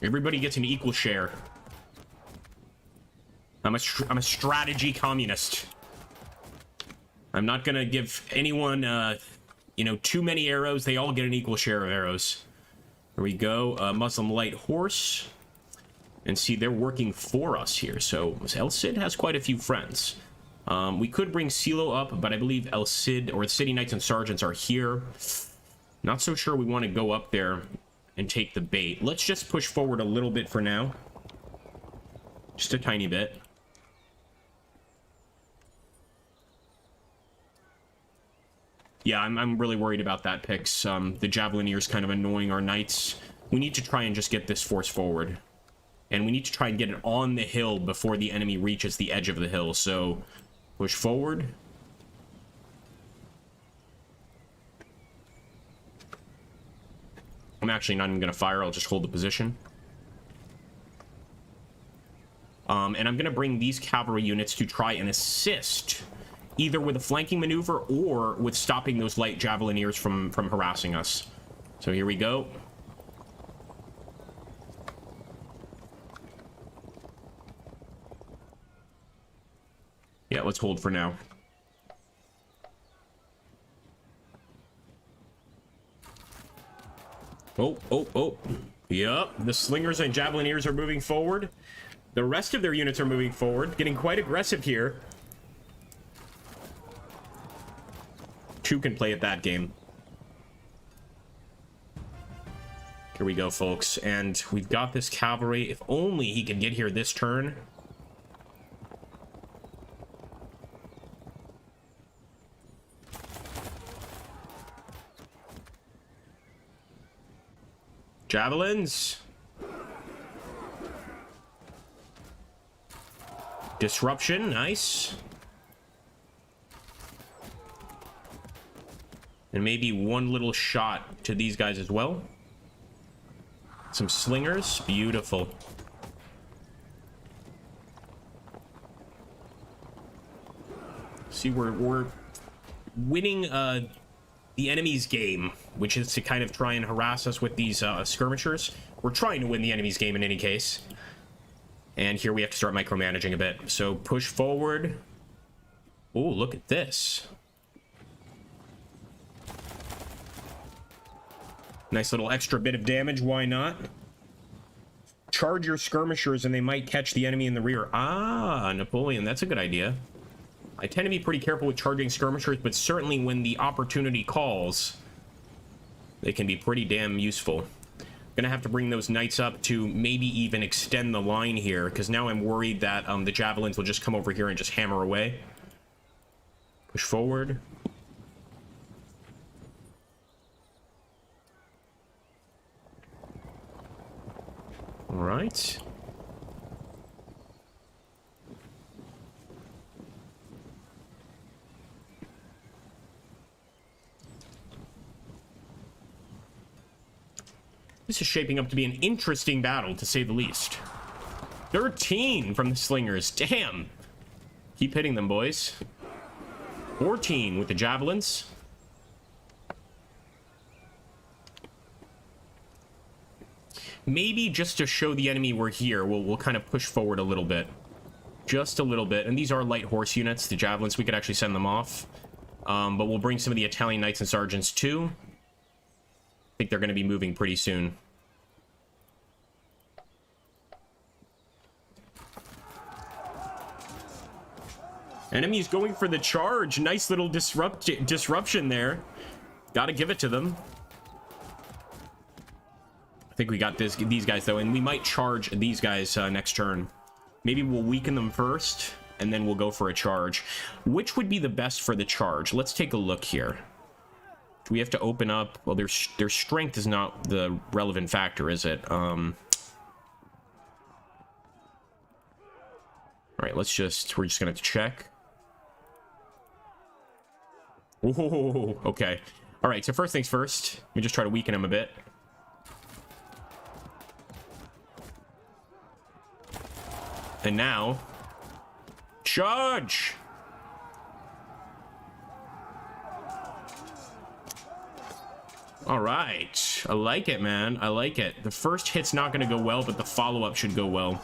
Everybody gets an equal share. I'm a strategy communist. I'm not gonna give anyone you know, too many arrows. They all get an equal share of arrows. Here we go. Muslim light horse. And see, they're working for us here. So El Cid has quite a few friends. We could bring Silo up, but I believe El Cid or the City Knights and Sergeants are here. Not so sure we want to go up there and take the bait. Let's just push forward a little bit for now. Just a tiny bit. Yeah, I'm really worried about that, Pix. The Javelineer's kind of annoying our knights. We need to try and just get this force forward. And we need to try and get it on the hill before the enemy reaches the edge of the hill. So, push forward. I'm actually not even going to fire. I'll just hold the position. And I'm going to bring these cavalry units to try and assist, either with a flanking maneuver or with stopping those light javelineers from harassing us. So here we go. Yeah, let's hold for now. Oh. Yep, the slingers and javelineers are moving forward. The rest of their units are moving forward, getting quite aggressive here. Two can play at that game. Here we go, folks. And we've got this cavalry. If only he can get here this turn. Javelins. Disruption, nice. And maybe one little shot to these guys as well. Some slingers, beautiful. See, we're winning the enemy's game, which is to kind of try and harass us with these skirmishers. We're trying to win the enemy's game in any case. And here we have to start micromanaging a bit. So push forward. Oh, look at this. Nice little extra bit of damage, why not? Charge your skirmishers and they might catch the enemy in the rear. Ah, Napoleon, that's a good idea. I tend to be pretty careful with charging skirmishers, but certainly when the opportunity calls, they can be pretty damn useful. Gonna have to bring those knights up to maybe even extend the line here, because now I'm worried that the javelins will just come over here and just hammer away. Push forward. All right. This is shaping up to be an interesting battle, to say the least. 13 from the slingers. Damn. Keep hitting them, boys. 14 with the javelins. Maybe just to show the enemy we're here, we'll kind of push forward a little bit. Just a little bit. And these are light horse units. The javelins, we could actually send them off. But we'll bring some of the Italian knights and sergeants too. I think they're going to be moving pretty soon. Enemy's going for the charge. Nice little disruption there. Gotta give it to them. I think we got these guys though, and we might charge these guys next turn. Maybe we'll weaken them first, and then we'll go for a charge. Which would be the best for the charge? Let's take a look here. Do we have to open up? Well, their strength is not the relevant factor, is it? All right, we're just gonna check. Oh, okay. All right, so first things first. Let me just try to weaken him a bit. And now, charge! All right, I like it, man. I like it. The first hit's not going to go well, but the follow-up should go well.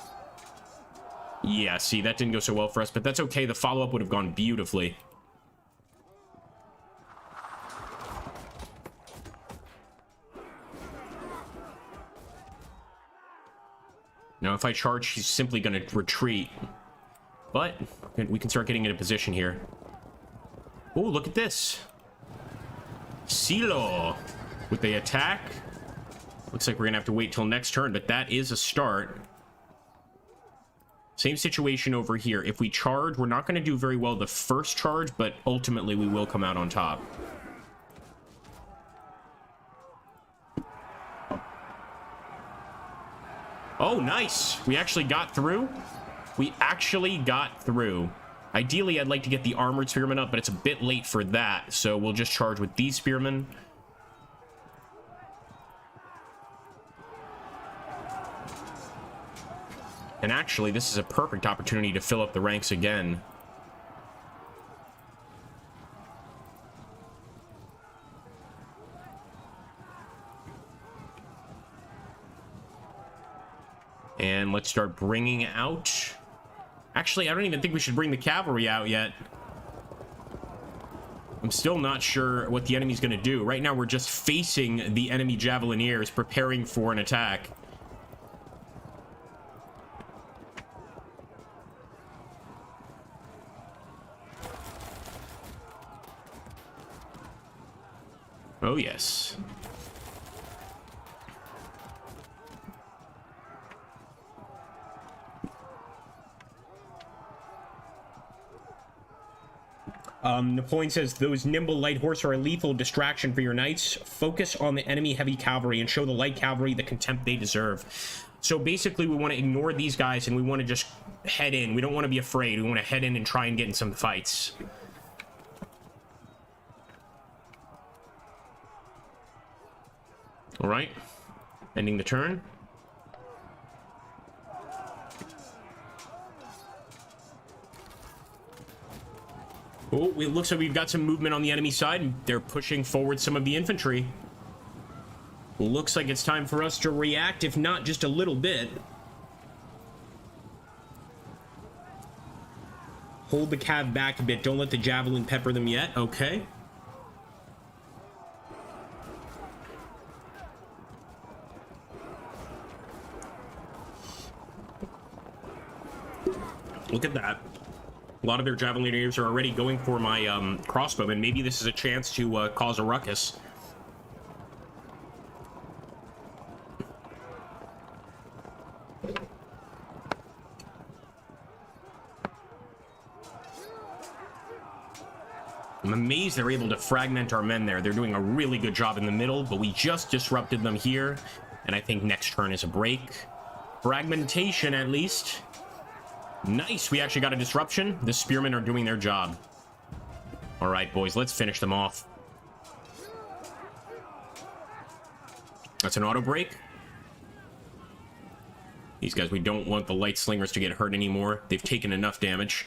Yeah, see, that didn't go so well for us, but that's okay. The follow-up would have gone beautifully. Now, if I charge, he's simply going to retreat. But we can start getting into position here. Oh, look at this. Silo with the attack. Looks like we're going to have to wait till next turn, but that is a start. Same situation over here. If we charge, we're not going to do very well the first charge, but ultimately we will come out on top. Oh, nice. We actually got through. We actually got through. Ideally, I'd like to get the armored spearmen up, but it's a bit late for that. So we'll just charge with these spearmen. And actually, this is a perfect opportunity to fill up the ranks again. And let's start bringing out... Actually, I don't even think we should bring the cavalry out yet. I'm still not sure what the enemy's going to do. Right now, we're just facing the enemy javelineers, preparing for an attack. Oh, yes. Napoleon says, those nimble light horse are a lethal distraction for your knights. Focus on the enemy heavy cavalry and show the light cavalry the contempt they deserve. So basically, we want to ignore these guys and we want to just head in. We don't want to be afraid. We want to head in and try and get in some fights. All right. Ending the turn. Oh, it looks like we've got some movement on the enemy side, and they're pushing forward some of the infantry. Looks like it's time for us to react, if not just a little bit. Hold the cav back a bit. Don't let the javelin pepper them yet. Okay. Look at that. A lot of their javelineers are already going for my crossbowmen. Maybe this is a chance to cause a ruckus. I'm amazed they're able to fragment our men there. They're doing a really good job in the middle, but we just disrupted them here. And I think next turn is a break. Fragmentation, at least. Nice, we actually got a disruption. The spearmen are doing their job. All right, boys, let's finish them off. That's an auto break. These guys, we don't want the light slingers to get hurt anymore. They've taken enough damage.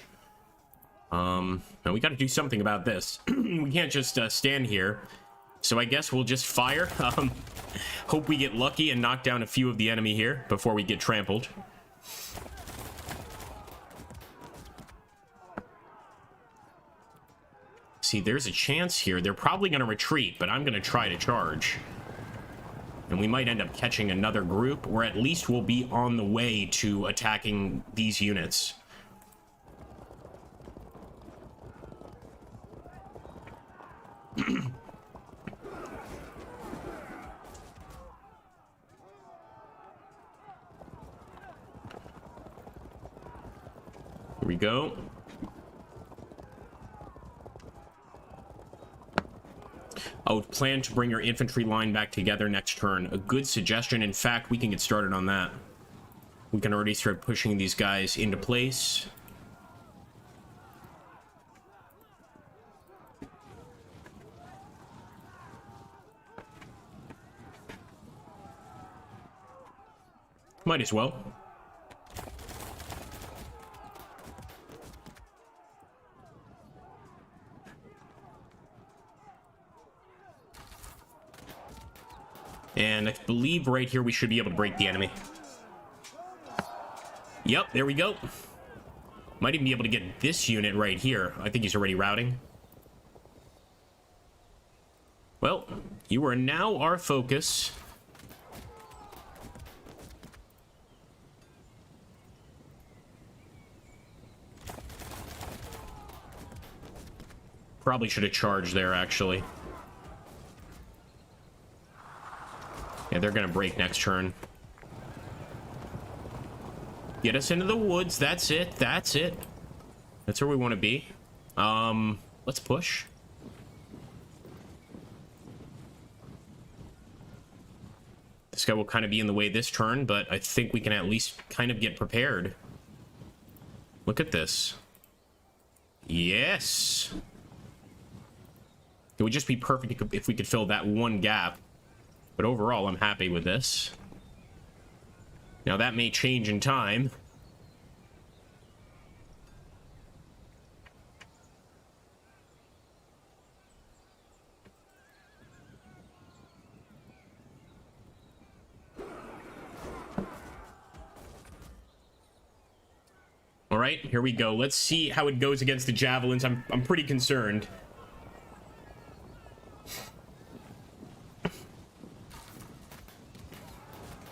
Now we got to do something about this. We can't just stand here. So I guess we'll just fire. Hope we get lucky and knock down a few of the enemy here before we get trampled. See, there's a chance here. They're probably going to retreat, but I'm going to try to charge. And we might end up catching another group, or at least we'll be on the way to attacking these units. Here we go. I would plan to bring your infantry line back together next turn. A good suggestion. In fact, we can get started on that. We can already start pushing these guys into place. Might as well. And I believe right here we should be able to break the enemy. Yep, there we go. Might even be able to get this unit right here. I think he's already routing. Well, you are now our focus. Probably should have charged there, actually. Yeah, they're gonna break next turn. Get us into the woods. That's it. That's it. That's where we want to be. Let's push. This guy will kind of be in the way this turn, but I think we can at least kind of get prepared. Look at this. Yes. It would just be perfect if we could fill that one gap. But overall, I'm happy with this. Now, that may change in time. All right, here we go. Let's see how it goes against the javelins. I'm pretty concerned.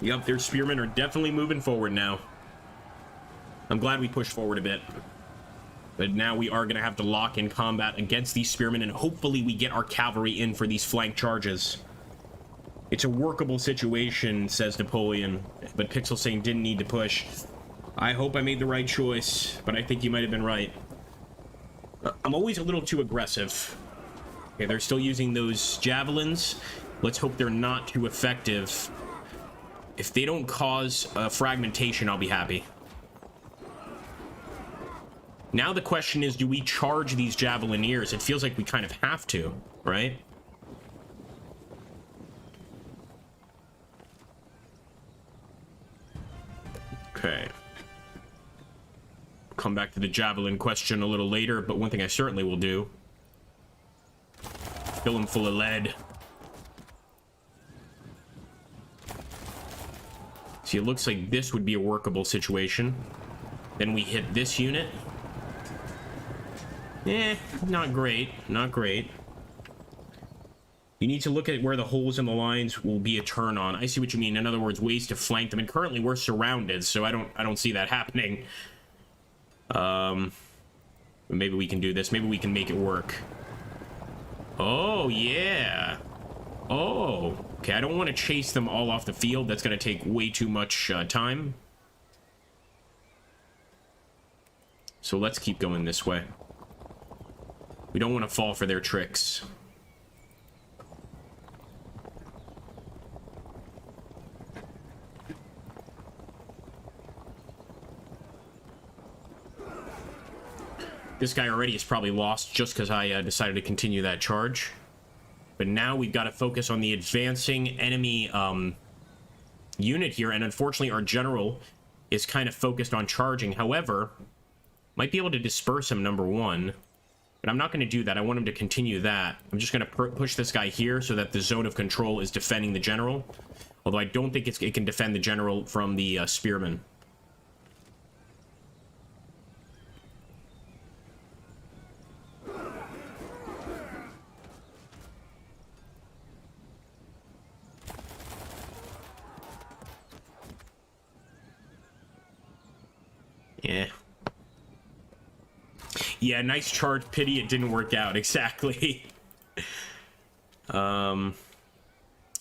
Yep, their spearmen are definitely moving forward now. I'm glad we pushed forward a bit. But now we are going to have to lock in combat against these spearmen, and hopefully we get our cavalry in for these flank charges. It's a workable situation, says Napoleon, but Pixel saying didn't need to push. I hope I made the right choice, but I think you might have been right. I'm always a little too aggressive. Okay, they're still using those javelins. Let's hope they're not too effective. If they don't cause fragmentation, I'll be happy. Now the question is, do we charge these javelineers? It feels like we kind of have to, right? Okay. Come back to the javelin question a little later, but one thing I certainly will do: fill him full of lead. See, it looks like this would be a workable situation. Then we hit this unit. Not great. Not great. You need to look at where the holes in the lines will be a turn on. I see what you mean. In other words, ways to flank them. And currently we're surrounded, so I don't see that happening. Maybe we can do this. Maybe we can make it work. Oh, yeah. Oh, okay. I don't want to chase them all off the field. That's going to take way too much time. So let's keep going this way. We don't want to fall for their tricks. This guy already is probably lost just because I decided to continue that charge. But now we've got to focus on the advancing enemy unit here. And unfortunately, our general is kind of focused on charging. However, might be able to disperse him, number one. But I'm not going to do that. I want him to continue that. I'm just going to push this guy here so that the zone of control is defending the general. Although I don't think it can defend the general from the spearmen. Yeah. Yeah, nice charge. Pity it didn't work out. Exactly. I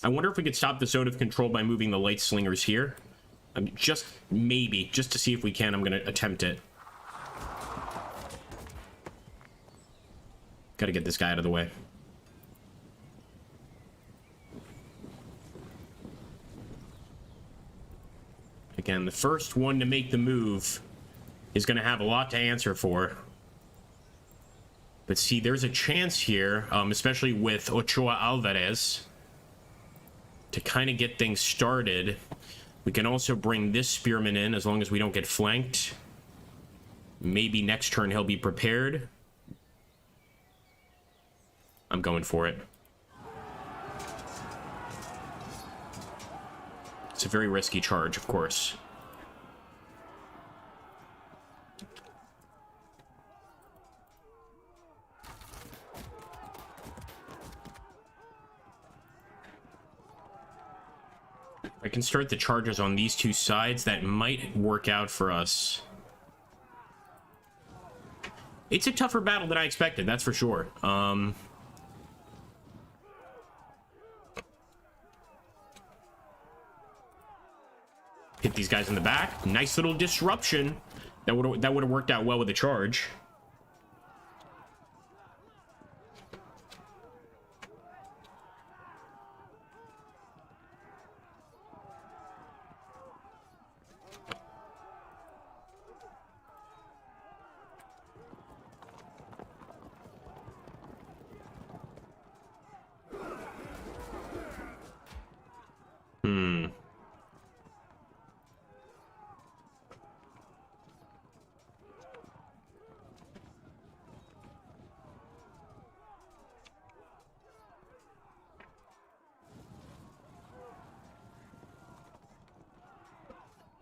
wonder if we could stop the zone of control by moving the light slingers here. Just maybe, just to see if we can. I'm going to attempt it. Got to get this guy out of the way. Again, the first one to make the move is going to have a lot to answer for. But see, there's a chance here, especially with Ochoa Alvarez, to kind of get things started. We can also bring this spearman in as long as we don't get flanked. Maybe next turn he'll be prepared. I'm going for it. It's a very risky charge, of course. I can start the charges on these two sides. That might work out for us. It's a tougher battle than I expected, that's for sure. Hit these guys in the back. Nice little disruption. That would have worked out well with the charge.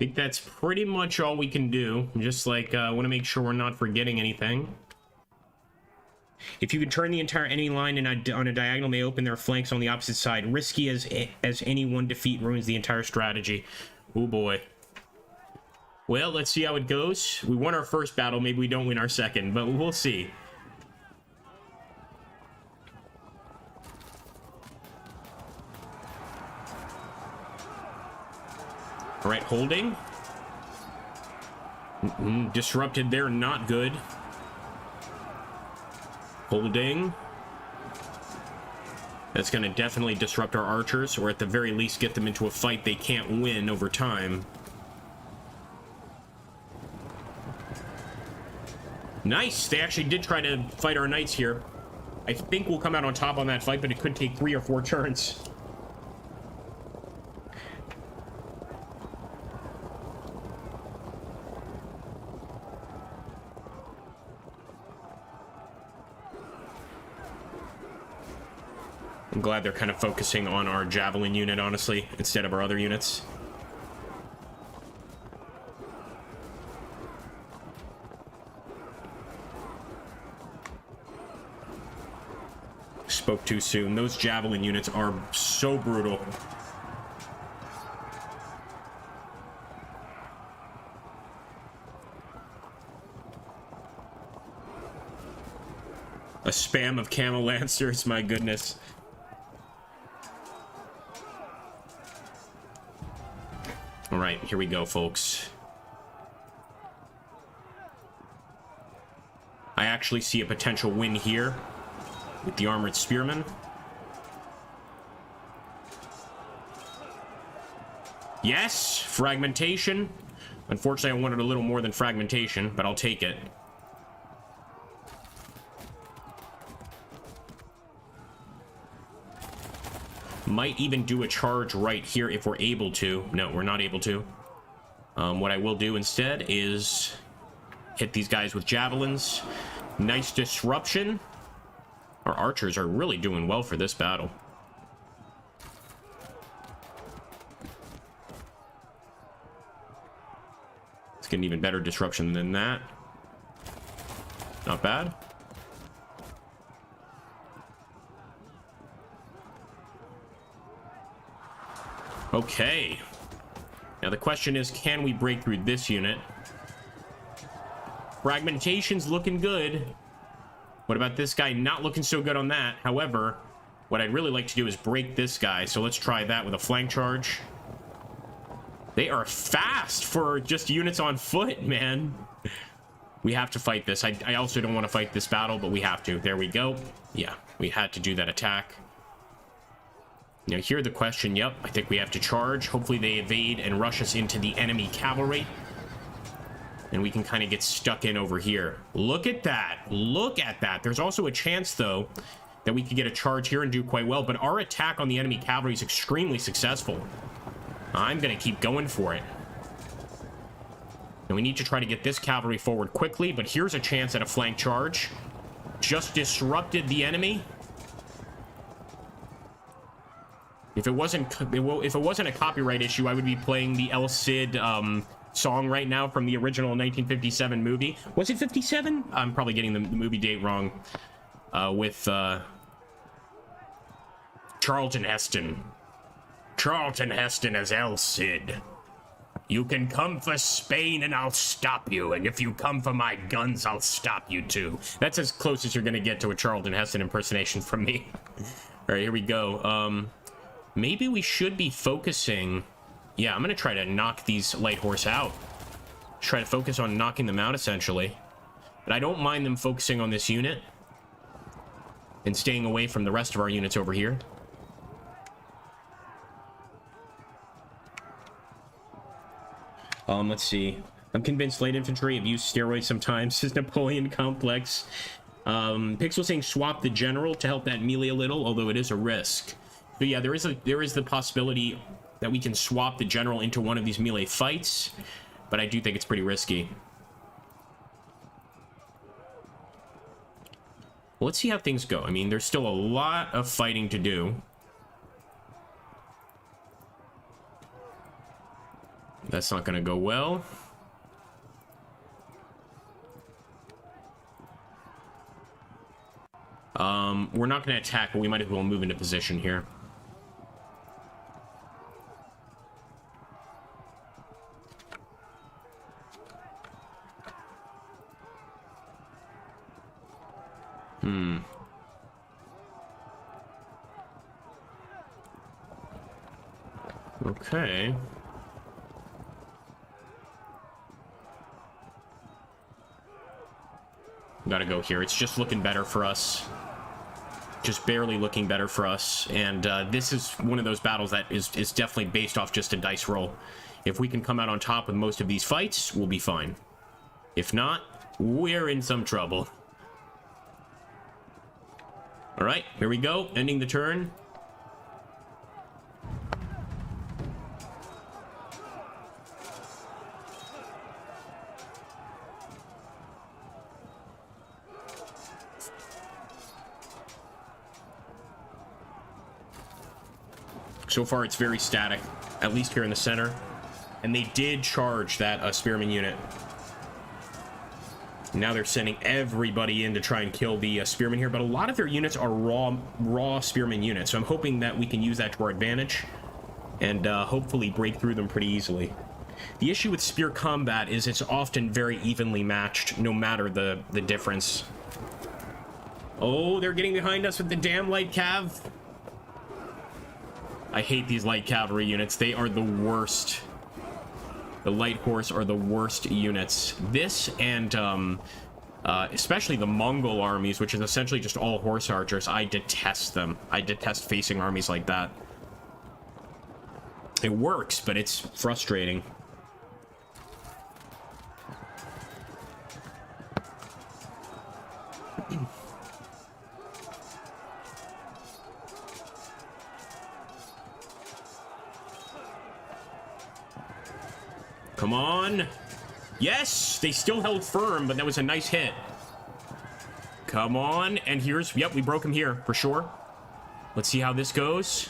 think that's pretty much all we can do. Just like, I want to make sure we're not forgetting anything. If you could turn the entire enemy line on a diagonal, may open their flanks on the opposite side. Risky as any one defeat ruins the entire strategy. Oh boy. Well, let's see how it goes. We won our first battle. Maybe we don't win our second, but we'll see. All right, holding. Disrupted there, not good. Holding. That's going to definitely disrupt our archers, or at the very least get them into a fight they can't win over time. Nice! They actually did try to fight our knights here. I think we'll come out on top on that fight, but it could take 3 or 4 turns. I'm glad they're kind of focusing on our javelin unit, honestly, instead of our other units. Spoke too soon. Those javelin units are so brutal. A spam of camel lancers, my goodness. All right, here we go, folks. I actually see a potential win here with the armored spearmen. Yes, fragmentation. Unfortunately, I wanted a little more than fragmentation, but I'll take it. Might even do a charge right here if we're able to. No, we're not able to. What I will do instead is hit these guys with javelins. Nice disruption. Our archers are really doing well for this battle. Let's get an even better disruption than that. Not bad. Okay. Now the question is, can we break through this unit? Fragmentation's looking good. What about this guy? Not looking so good on that. However, what I'd really like to do is break this guy. So let's try that with a flank charge. They are fast for just units on foot, man. We have to fight this. I also don't want to fight this battle, but we have to. There we go. Yeah, we had to do that attack. Now, here the question, yep, I think we have to charge. Hopefully they evade and rush us into the enemy cavalry. And we can kind of get stuck in over here. Look at that. Look at that. There's also a chance, though, that we could get a charge here and do quite well. But our attack on the enemy cavalry is extremely successful. I'm going to keep going for it. And we need to try to get this cavalry forward quickly. But here's a chance at a flank charge. Just disrupted the enemy. If it wasn't a copyright issue, I would be playing the El Cid song right now from the original 1957 movie. Was it 57? I'm probably getting the movie date wrong. With Charlton Heston. Charlton Heston as El Cid. You can come for Spain and I'll stop you. And if you come for my guns, I'll stop you too. That's as close as you're going to get to a Charlton Heston impersonation from me. All right, here we go. Maybe we should be focusing... Yeah, I'm going to try to knock these light horse out. Try to focus on knocking them out, essentially. But I don't mind them focusing on this unit. And staying away from the rest of our units over here. Let's see. I'm convinced light infantry have used steroids sometimes. This is Napoleon complex. Pixel saying swap the general to help that melee a little, although it is a risk. So yeah, there is the possibility that we can swap the general into one of these melee fights, but I do think it's pretty risky. Well, let's see how things go. I mean, there's still a lot of fighting to do. That's not going to go well. We're not going to attack, but we might as well move into position here. Okay. Gotta go here. It's just looking better for us. Just barely looking better for us. And this is one of those battles that is definitely based off just a dice roll. If we can come out on top with most of these fights, we'll be fine. If not, we're in some trouble. All right, here we go. Ending the turn. So far, it's very static, at least here in the center. And they did charge that spearman unit. Now they're sending everybody in to try and kill the spearman here, but a lot of their units are raw spearman units, so I'm hoping that we can use that to our advantage and hopefully break through them pretty easily. The issue with spear combat is it's often very evenly matched, no matter the difference. Oh, they're getting behind us with the damn light cav. I hate these light cavalry units. They are the worst. The light horse are the worst units. This and especially the Mongol armies, which is essentially just all horse archers, I detest them. I detest facing armies like that. It works, but it's frustrating. Come on. Yes, they still held firm, but that was a nice hit. Come on. And here's, yep, we broke him here for sure. Let's see how this goes.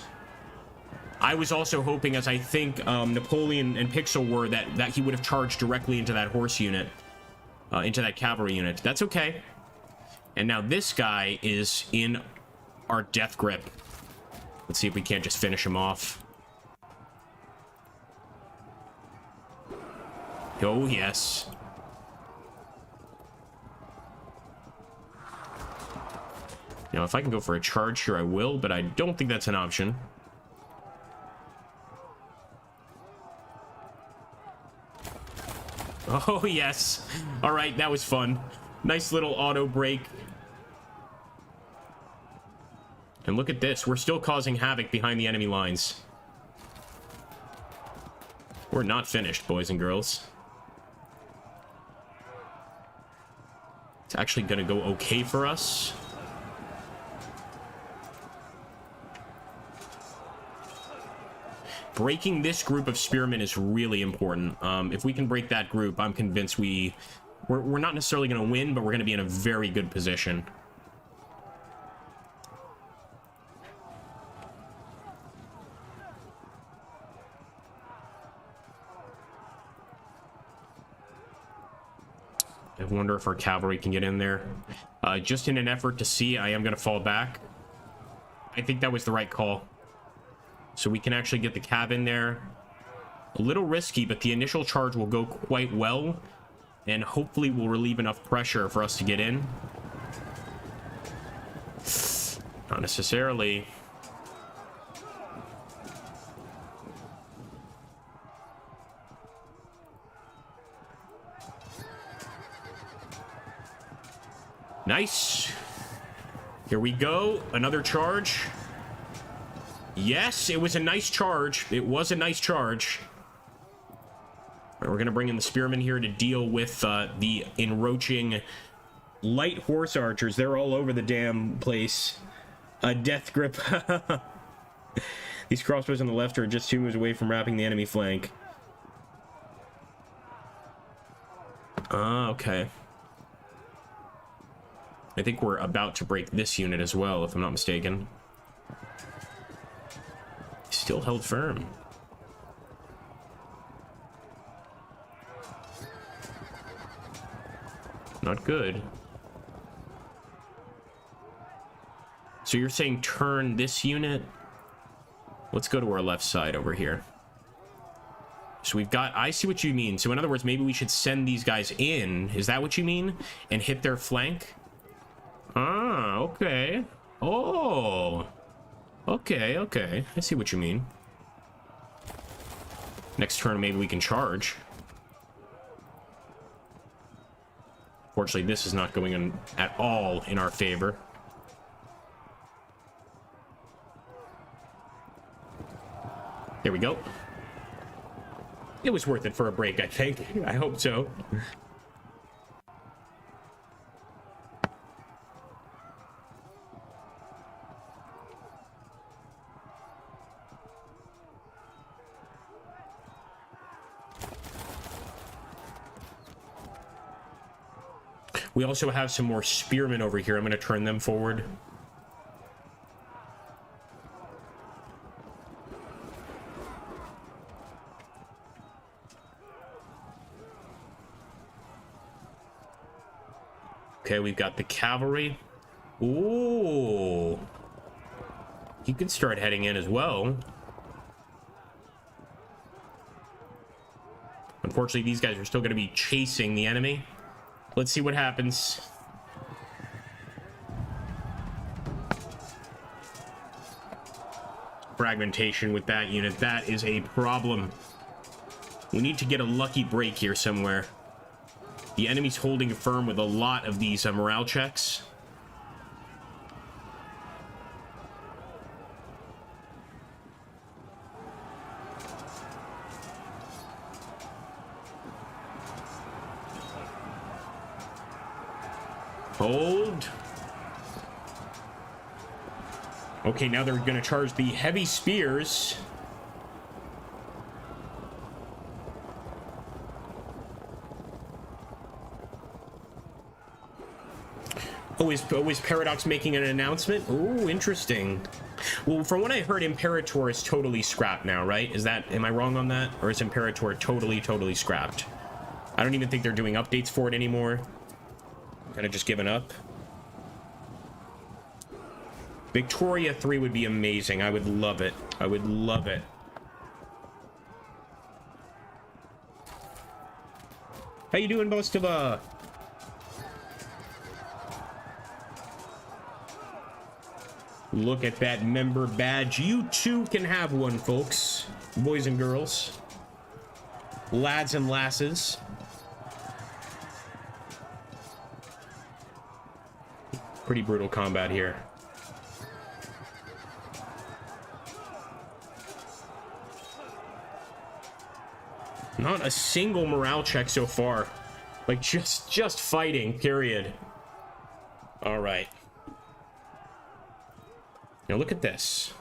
I was also hoping, as I think Napoleon and Pixel were, that he would have charged directly into that horse unit, into that cavalry unit. That's okay. And now this guy is in our death grip. Let's see if we can't just finish him off. Oh, yes. Now, if I can go for a charge here, I will, but I don't think that's an option. Oh, yes. All right, that was fun. Nice little auto break. And look at this. We're still causing havoc behind the enemy lines. We're not finished, boys and girls. It's actually going to go okay for us. Breaking this group of spearmen is really important. If we can break that group, I'm convinced we're not necessarily going to win, but we're going to be in a very good position. I wonder if our cavalry can get in there. Just in an effort to see, I am going to fall back. I think that was the right call. So we can actually get the cav in there. A little risky, but the initial charge will go quite well. And hopefully will relieve enough pressure for us to get in. Not necessarily. Nice. Here we go. Another charge. Yes, it was a nice charge. It was a nice charge. All right, we're going to bring in the spearmen here to deal with the encroaching light horse archers. They're all over the damn place. A death grip. These crossbows on the left are just 2 moves away from wrapping the enemy flank. Okay. I think we're about to break this unit as well, if I'm not mistaken. Still held firm. Not good. So you're saying turn this unit? Let's go to our left side over here. So we've got... I see what you mean. So in other words, maybe we should send these guys in. Is that what you mean? And hit their flank? Ah, okay. Oh. Okay, okay. I see what you mean. Next turn, maybe we can charge. Fortunately, this is not going in at all in our favor. There we go. It was worth it for a break, I think. I hope so. We also have some more spearmen over here. I'm going to turn them forward. Okay, we've got the cavalry. Ooh. You can start heading in as well. Unfortunately, these guys are still going to be chasing the enemy. Let's see what happens. Fragmentation with that unit. That is a problem. We need to get a lucky break here somewhere. The enemy's holding firm with a lot of these morale checks. Hold. Okay, now they're going to charge the heavy spears. Oh, is Paradox making an announcement? Oh, interesting. Well, from what I heard, Imperator is totally scrapped now, right? Is that, am I wrong on that? Or is Imperator totally scrapped? I don't even think they're doing updates for it anymore. Kind of just given up. Victoria 3 would be amazing. I would love it. I would love it. How you doing, Bostova? Look at that member badge. You too can have one, folks. Boys and girls. Lads and lasses. Pretty brutal combat here. Not a single morale check so far. Like, just fighting, period. All right. Now look at this.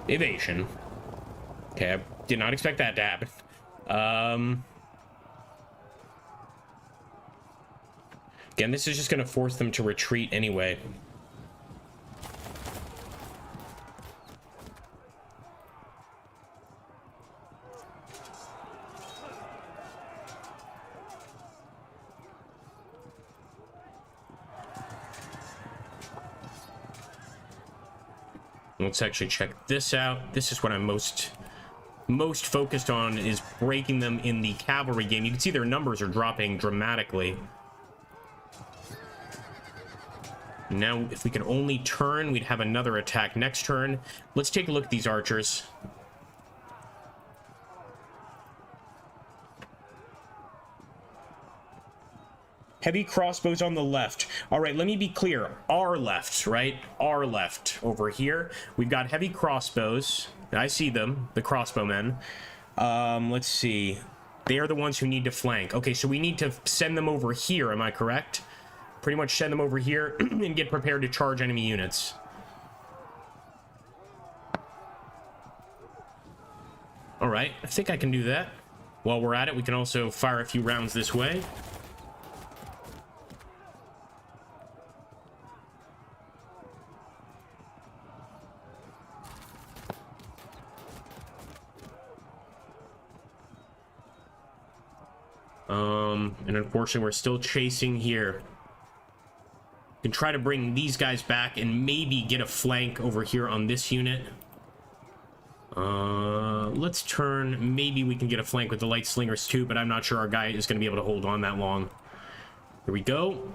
Evasion. Okay, I did not expect that to happen. Again, this is just going to force them to retreat anyway. Let's actually check this out. This is what I'm most focused on, is breaking them in the cavalry game. You can see their numbers are dropping dramatically. Now, if we could only turn, we'd have another attack next turn. Let's take a look at these archers. Heavy crossbows on the left. All right, let me be clear. Our left, right? Our left over here. We've got heavy crossbows. I see them, the crossbowmen. Let's see. They are the ones who need to flank. Okay, so we need to send them over here, am I correct? Pretty much send them over here and get prepared to charge enemy units. All right, I think I can do that. While we're at it, we can also fire a few rounds this way. And unfortunately, we're still chasing here. Can try to bring these guys back and maybe get a flank over here on this unit. Let's turn. Maybe we can get a flank with the light slingers too, but I'm not sure our guy is going to be able to hold on that long. Here we go.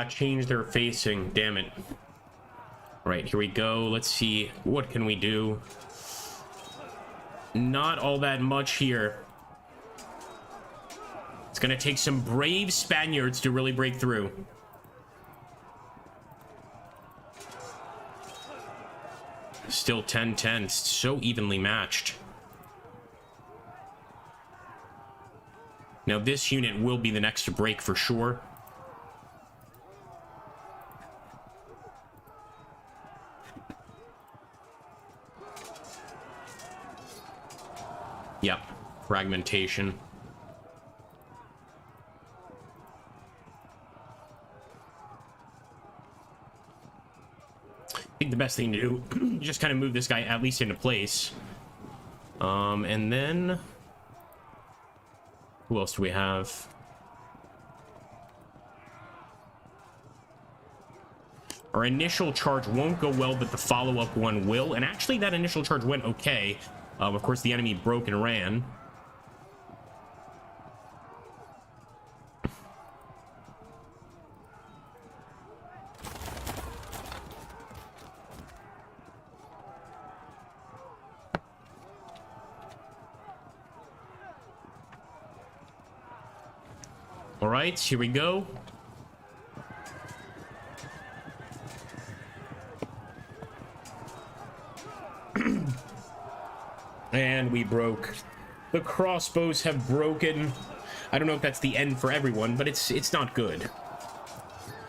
Change their facing. Damn it. Right, here we go. Let's see. What can we do? Not all that much here. It's gonna take some brave Spaniards to really break through. Still 10-10. So evenly matched. Now this unit will be the next to break for sure. Yep, fragmentation. I think the best thing to do, just kind of move this guy at least into place. And then... who else do we have? Our initial charge won't go well, but the follow-up one will. And actually, that initial charge went okay. Of course, the enemy broke and ran. All right, here we go. And we broke. The crossbows have broken. I don't know if that's the end for everyone, but it's not good.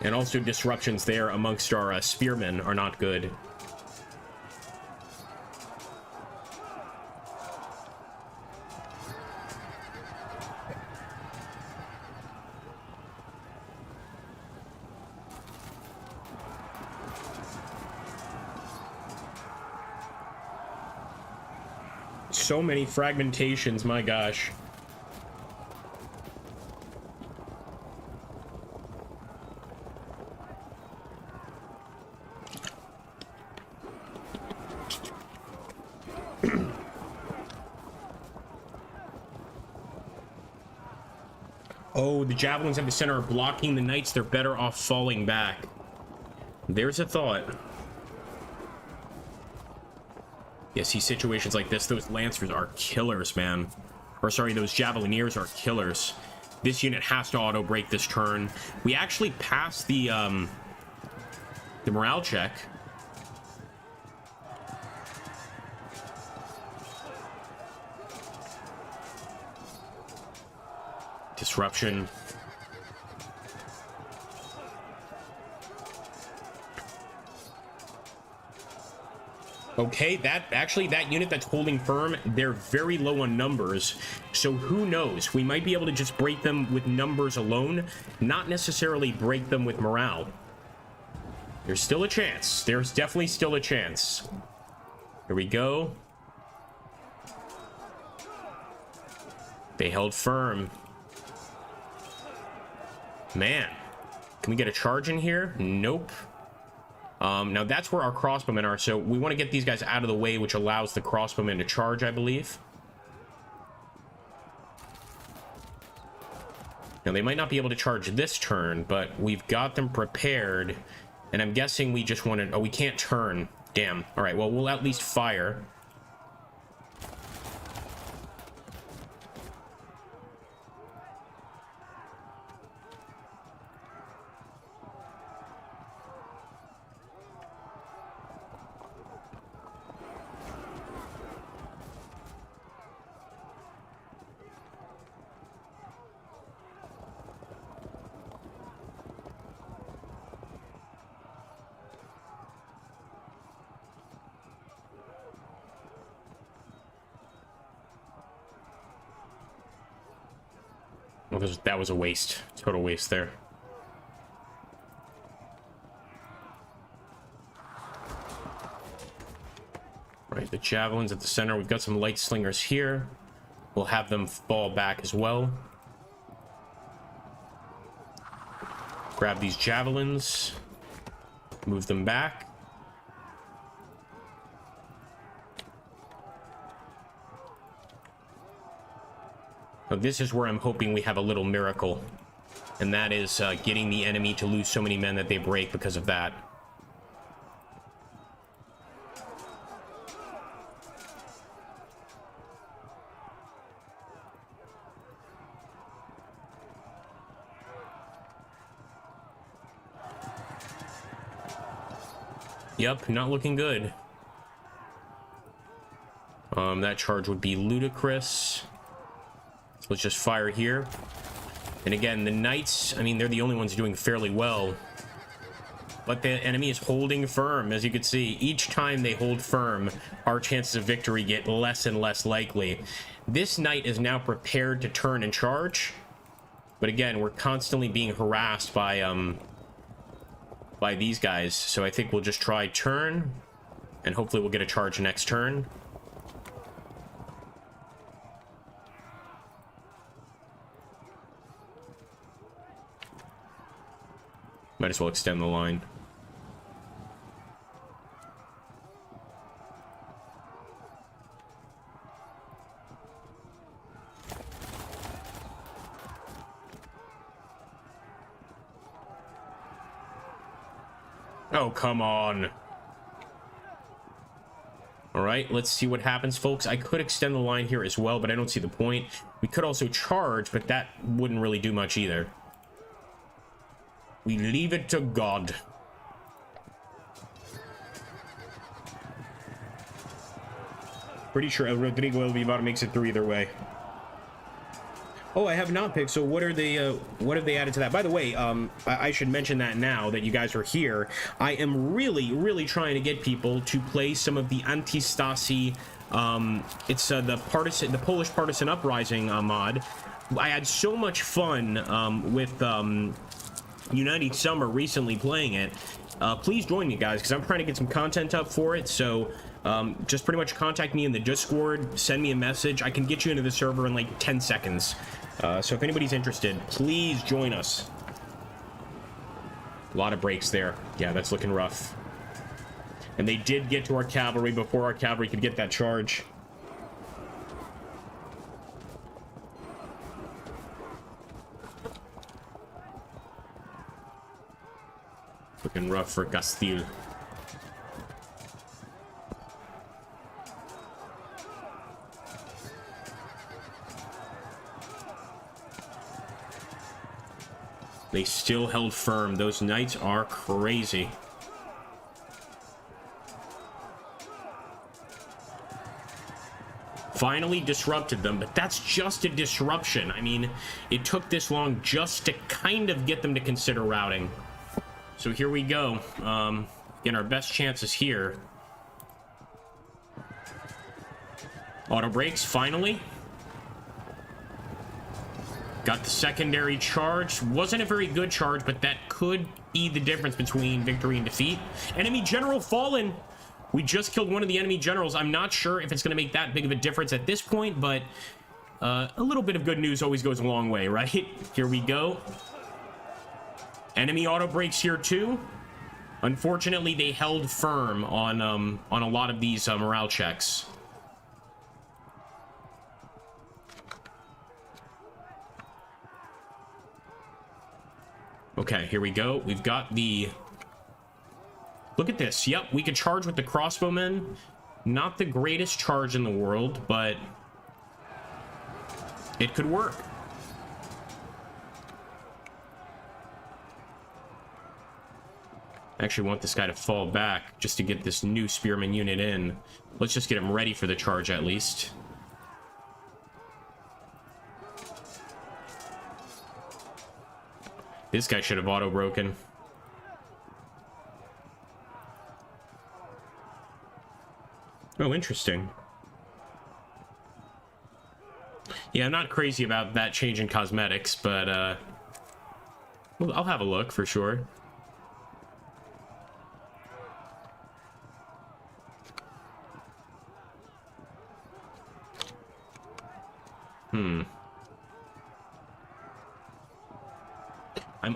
And also disruptions there amongst our spearmen are not good. So many fragmentations, my gosh. Oh, the javelins at the center are blocking the knights. They're better off falling back. There's a thought. Yeah, see, situations like this, those lancers are killers, man. Or sorry, those javelineers are killers. This unit has to auto break this turn. We actually passed the morale check. Disruption. Okay, that unit that's holding firm, they're very low on numbers. So who knows? We might be able to just break them with numbers alone, not necessarily break them with morale. There's still a chance. There's definitely still a chance. Here we go. They held firm. Man, can we get a charge in here? Nope. Now that's where our crossbowmen are, so we want to get these guys out of the way, which allows the crossbowmen to charge, I believe. Now they might not be able to charge this turn, but we've got them prepared, and I'm guessing we just want to... oh, we can't turn. Damn. All right, well, we'll at least fire. Well, that was a waste. Total waste there. Right, the javelins at the center. We've got some light slingers here. We'll have them fall back as well. Grab these javelins. Move them back. Now, this is where I'm hoping we have a little miracle. And that is getting the enemy to lose so many men that they break because of that. Yep, not looking good. That charge would be ludicrous. So let's just fire here. And again, the knights, I mean, they're the only ones doing fairly well. But the enemy is holding firm, as you can see. Each time they hold firm, our chances of victory get less and less likely. This knight is now prepared to turn and charge. But again, we're constantly being harassed by these guys. So I think we'll just try turn. And hopefully we'll get a charge next turn. Might as well extend the line. Oh, come on. All right, let's see what happens, folks. I could extend the line here as well, but I don't see the point. We could also charge, but that wouldn't really do much either. We leave it to God. Pretty sure Rodrigo El Vivar makes it through either way. Oh, I have not picked. So what are they? What have they added to that? By the way, I should mention that now that you guys are here. I am really trying to get people to play some of the Anti-Stasi. It's the Polish Partisan Uprising mod. I had so much fun with United Summer recently playing it. Please join me, guys, because I'm trying to get some content up for it. So just pretty much contact me in the Discord, send me a message. I can get you into the server in like 10 seconds. So if anybody's interested, please join us. A lot of breaks there. Yeah, that's looking rough. And they did get to our cavalry before our cavalry could get that charge. Looking rough for Castile. They still held firm. Those knights are crazy. Finally disrupted them, but that's just a disruption. I mean, it took this long just to kind of get them to consider routing. So here we go. Again, our best chances here. Auto brakes, finally. Got the secondary charge. Wasn't a very good charge, but that could be the difference between victory and defeat. Enemy general fallen. We just killed one of the enemy generals. I'm not sure if it's going to make that big of a difference at this point, but a little bit of good news always goes a long way, right? Here we go. Enemy auto brakes here too. Unfortunately, they held firm on a lot of these morale checks. Okay, here we go. We've got the... Look at this. Yep, we could charge with the crossbowmen. Not the greatest charge in the world, but it could work. I actually want this guy to fall back just to get this new spearman unit in. Let's just get him ready for the charge at least. This guy should have auto-broken. Oh, interesting. Yeah, I'm not crazy about that change in cosmetics, but well, I'll have a look for sure.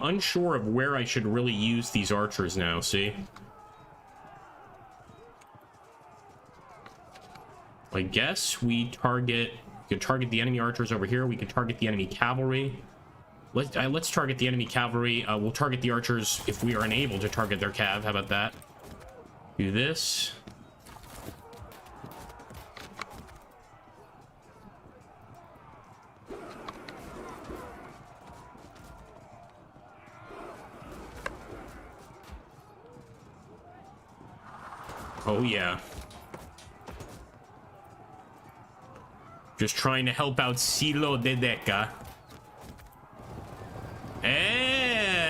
I'm unsure of where I should really use these archers now, see? I guess we can target the enemy archers over here. We can target the enemy cavalry. Let's target the enemy cavalry. We'll target the archers if we are unable to target their cav. How about that? Do this. Oh, yeah. Just trying to help out Silo de Deca.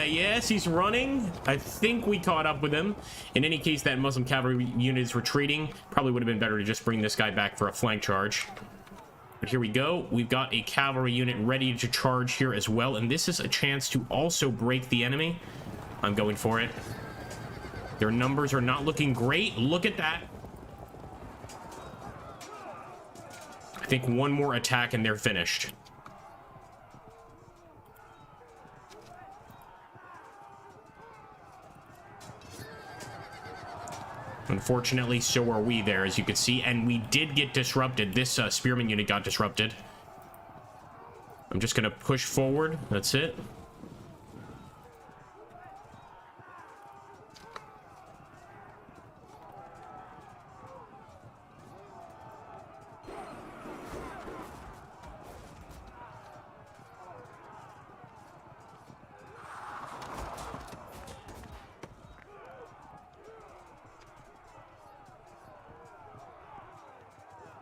Yes, he's running. I think we caught up with him. In any case, that Muslim cavalry unit is retreating. Probably would have been better to just bring this guy back for a flank charge. But here we go. We've got a cavalry unit ready to charge here as well. And this is a chance to also break the enemy. I'm going for it. Their numbers are not looking great. Look at that. I think one more attack and they're finished. Unfortunately, so are we there, as you can see. And we did get disrupted. This spearman unit got disrupted. I'm just going to push forward. That's it.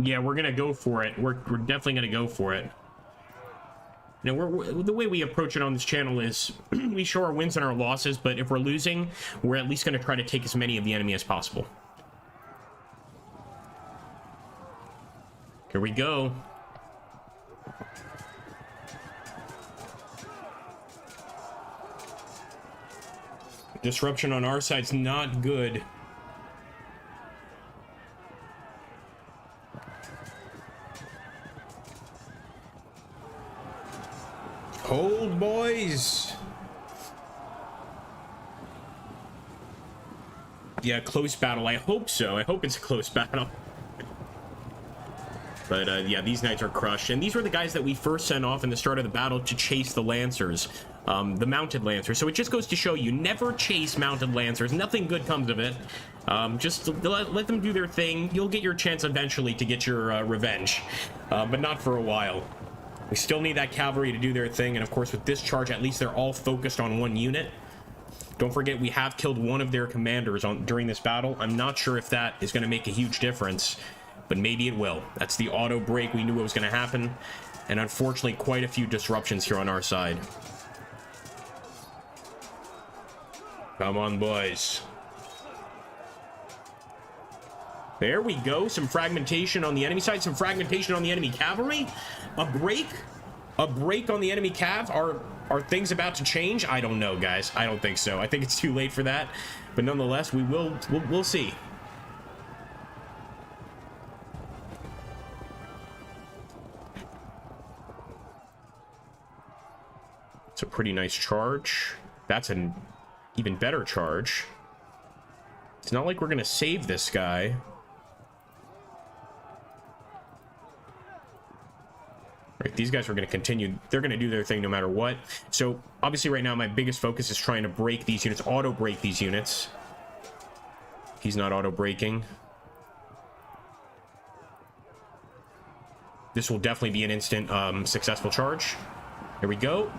Yeah, we're gonna go for it. We're definitely gonna go for it. You know, the way we approach it on this channel is we show our wins and our losses, but if we're losing, we're at least gonna try to take as many of the enemy as possible. Here we go. Disruption on our side's not good. Hold, boys. Yeah, close battle. I hope so. I hope it's a close battle. But yeah, these knights are crushed. And these were the guys that we first sent off in the start of the battle to chase the lancers, the mounted lancers. So it just goes to show you, never chase mounted lancers. Nothing good comes of it. Just let them do their thing. You'll get your chance eventually to get your revenge, but not for a while. We still need that cavalry to do their thing, and of course with this charge, at least they're all focused on one unit. Don't forget, we have killed one of their commanders during this battle. I'm not sure if that is going to make a huge difference, but maybe it will. That's the auto break. We knew what was going to happen, and unfortunately quite a few disruptions here on our side. Come on, boys. There we go. Some fragmentation on the enemy side. Some fragmentation on the enemy cavalry. A break on the enemy cav. Are things about to change? I don't know, guys. I don't think so. I think it's too late for that. But nonetheless, we'll see. It's a pretty nice charge. That's an even better charge. It's not like we're gonna save this guy. Right, these guys are going to continue. They're going to do their thing no matter what. So obviously right now my biggest focus is trying to break these units, auto break these units. He's not auto breaking. This will definitely be an instant successful charge. Here we go.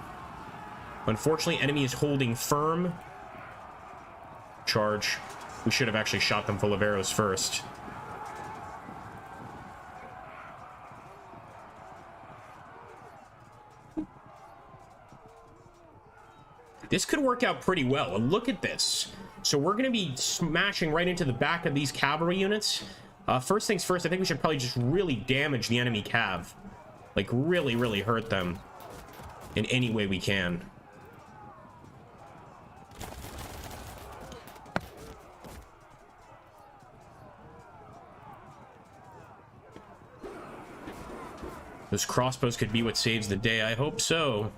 Unfortunately, enemy is holding firm. Charge. We should have actually shot them full of arrows first. This could work out pretty well. Look at this. So we're going to be smashing right into the back of these cavalry units. First things first, I think we should probably just really damage the enemy cav. Like, really, really hurt them in any way we can. Those crossbows could be what saves the day. I hope so.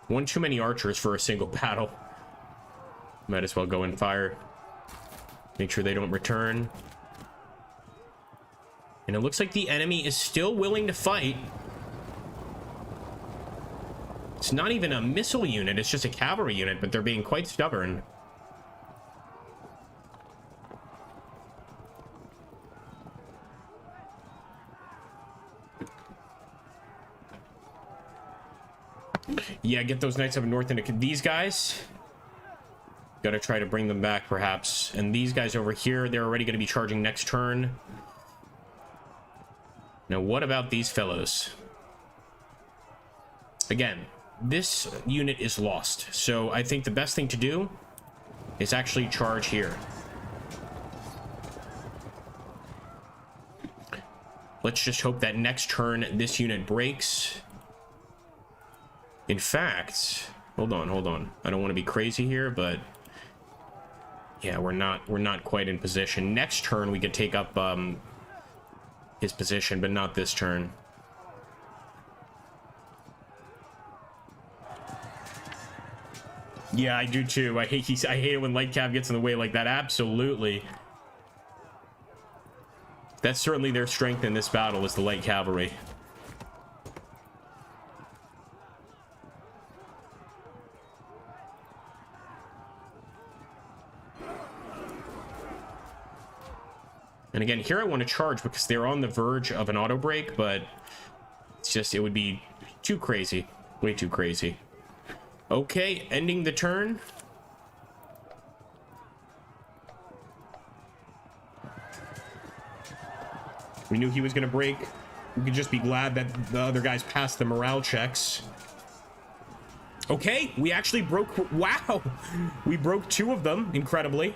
One too many archers for a single battle. Might as well go and fire. Make sure they don't return. And it looks like the enemy is still willing to fight. It's not even a missile unit, it's just a cavalry unit, but they're being quite stubborn. Yeah, get those knights up north into these guys. Gotta try to bring them back, perhaps. And these guys over here, they're already going to be charging next turn. Now, what about these fellows? Again, this unit is lost. So I think the best thing to do is actually charge here. Let's just hope that next turn this unit breaks. In fact, hold on. I don't want to be crazy here, but yeah, we're not quite in position. Next turn we could take up his position, but not this turn. Yeah, I do too. I hate it when light cav gets in the way like that. Absolutely. That's certainly their strength in this battle, is the light cavalry. And again, here I want to charge because they're on the verge of an auto break, but it's just, it would be too crazy. Way too crazy. Okay, ending the turn. We knew he was going to break. We could just be glad that the other guys passed the morale checks. Okay, we actually broke... Wow! We broke 2 of them, incredibly.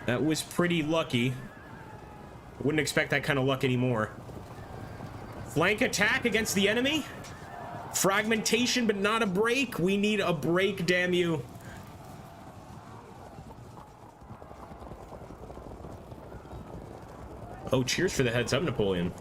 That was pretty lucky. Wouldn't expect that kind of luck anymore. Flank attack against the enemy. Fragmentation, but not a break. We need a break, damn you. Oh, cheers for the heads up, Napoleon.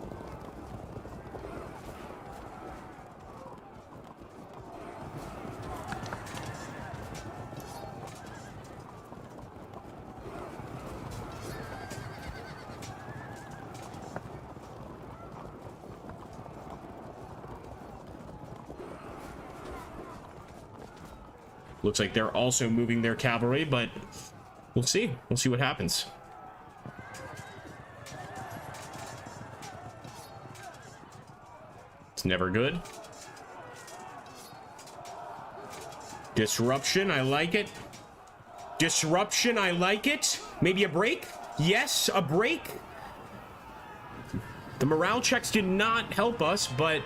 Looks like they're also moving their cavalry, but we'll see. We'll see what happens. It's never good. Disruption, I like it. Disruption, I like it. Maybe a break? Yes, a break. The morale checks did not help us, but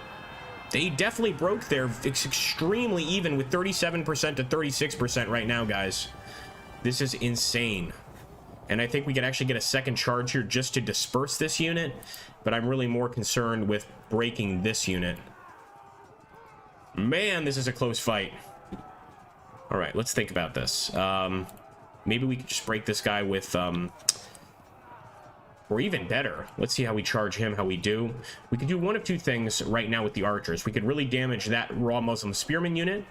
they definitely broke there. It's extremely even with 37% to 36% right now, guys. This is insane. And I think we could actually get a second charge here just to disperse this unit, but I'm really more concerned with breaking this unit. Man, this is a close fight. All right, let's think about this. Maybe we could just break this guy with... or even better, let's see how we charge him, how we do. We could do one of 2 things right now with the archers. We could really damage that raw Muslim spearman unit,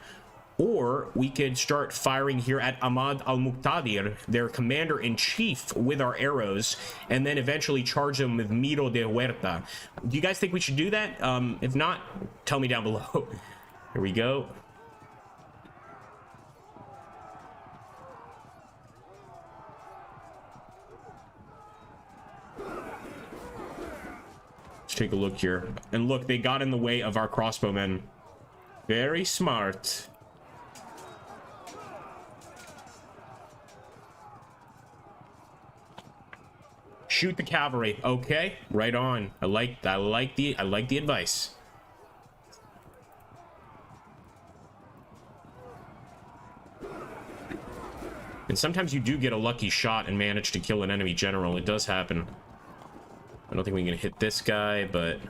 or we could start firing here at Ahmad al-Muqtadir, their commander-in-chief, with our arrows, and then eventually charge them with Miro de Huerta. Do you guys think we should do that? If not, tell me down below. Here we go. Take a look here, and look, they got in the way of our crossbowmen. Very smart. Shoot the cavalry. Okay, right on. I like the advice. And sometimes you do get a lucky shot and manage to kill an enemy general. It does happen. I don't think we can hit this guy, but...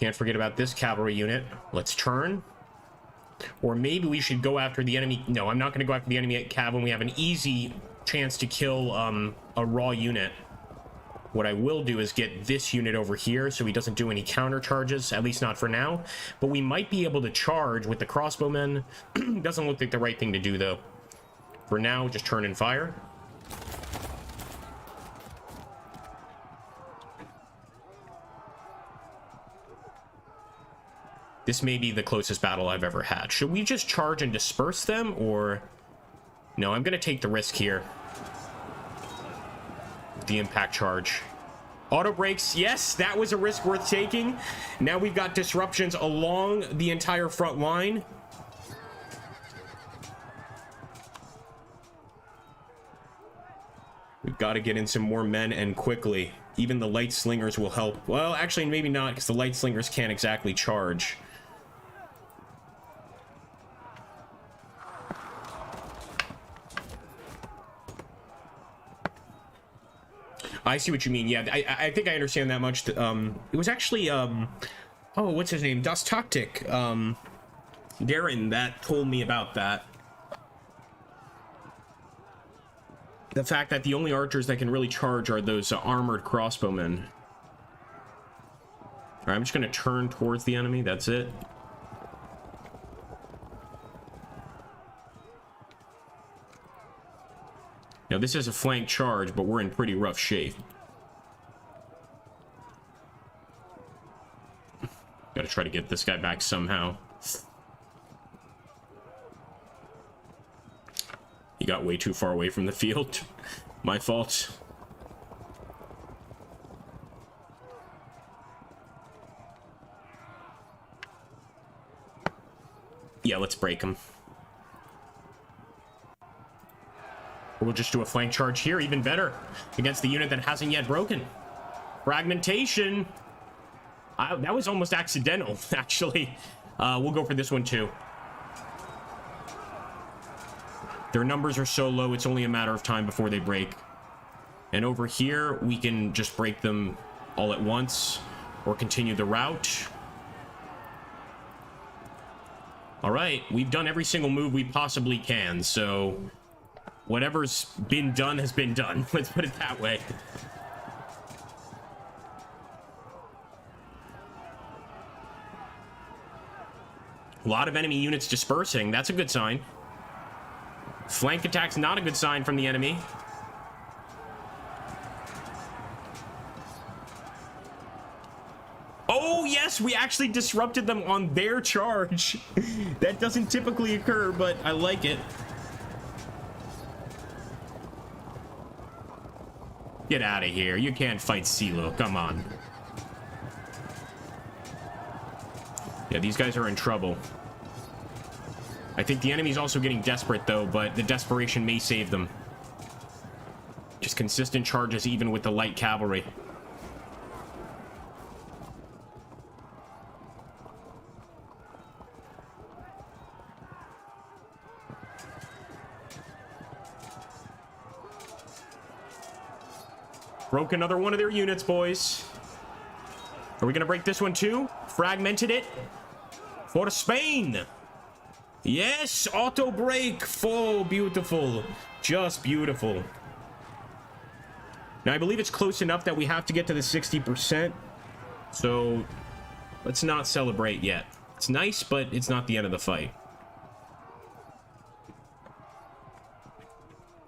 Can't forget about this cavalry unit. Let's turn. Or maybe we should go after the enemy. No, I'm not going to go after the enemy at cav when we have an easy chance to kill a raw unit. What I will do is get this unit over here so he doesn't do any counter charges, at least not for now. But we might be able to charge with the crossbowmen. Doesn't look like the right thing to do, though. For now, just turn and fire. This may be the closest battle I've ever had. Should we just charge and disperse them, or... No, I'm going to take the risk here. The impact charge. Auto brakes, yes, that was a risk worth taking. Now we've got disruptions along the entire front line. We've got to get in some more men, and quickly. Even the light slingers will help. Well, actually, maybe not, because the light slingers can't exactly charge. I see what you mean. Yeah, I think I understand that much. It was actually, oh, what's his name? Das Taktik. Darren, that told me about that. The fact that the only archers that can really charge are those armored crossbowmen. All right, I'm just going to turn towards the enemy. That's it. Now, this is a flank charge, but we're in pretty rough shape. Got to try to get this guy back somehow. He got way too far away from the field. My fault. Yeah, let's break him. We'll just do a flank charge here, even better, against the unit that hasn't yet broken. Fragmentation. That was almost accidental, actually. We'll go for this one, too. Their numbers are so low, it's only a matter of time before they break. And over here, we can just break them all at once, or continue the route. All right, we've done every single move we possibly can, so... whatever's been done has been done. Let's put it that way. A lot of enemy units dispersing. That's a good sign. Flank attack's not a good sign from the enemy. Oh, yes, we actually disrupted them on their charge. That doesn't typically occur, but I like it. Get out of here. You can't fight Silo. Come on. Yeah, these guys are in trouble. I think the enemy's also getting desperate, though, but the desperation may save them. Just consistent charges, even with the light cavalry. Broke another one of their units, boys. Are we gonna break this one too? Fragmented it for Spain. Yes, auto break. Oh, beautiful. Just beautiful. Now, I believe it's close enough that we have to get to the 60%. So let's not celebrate yet. It's nice, but it's not the end of the fight.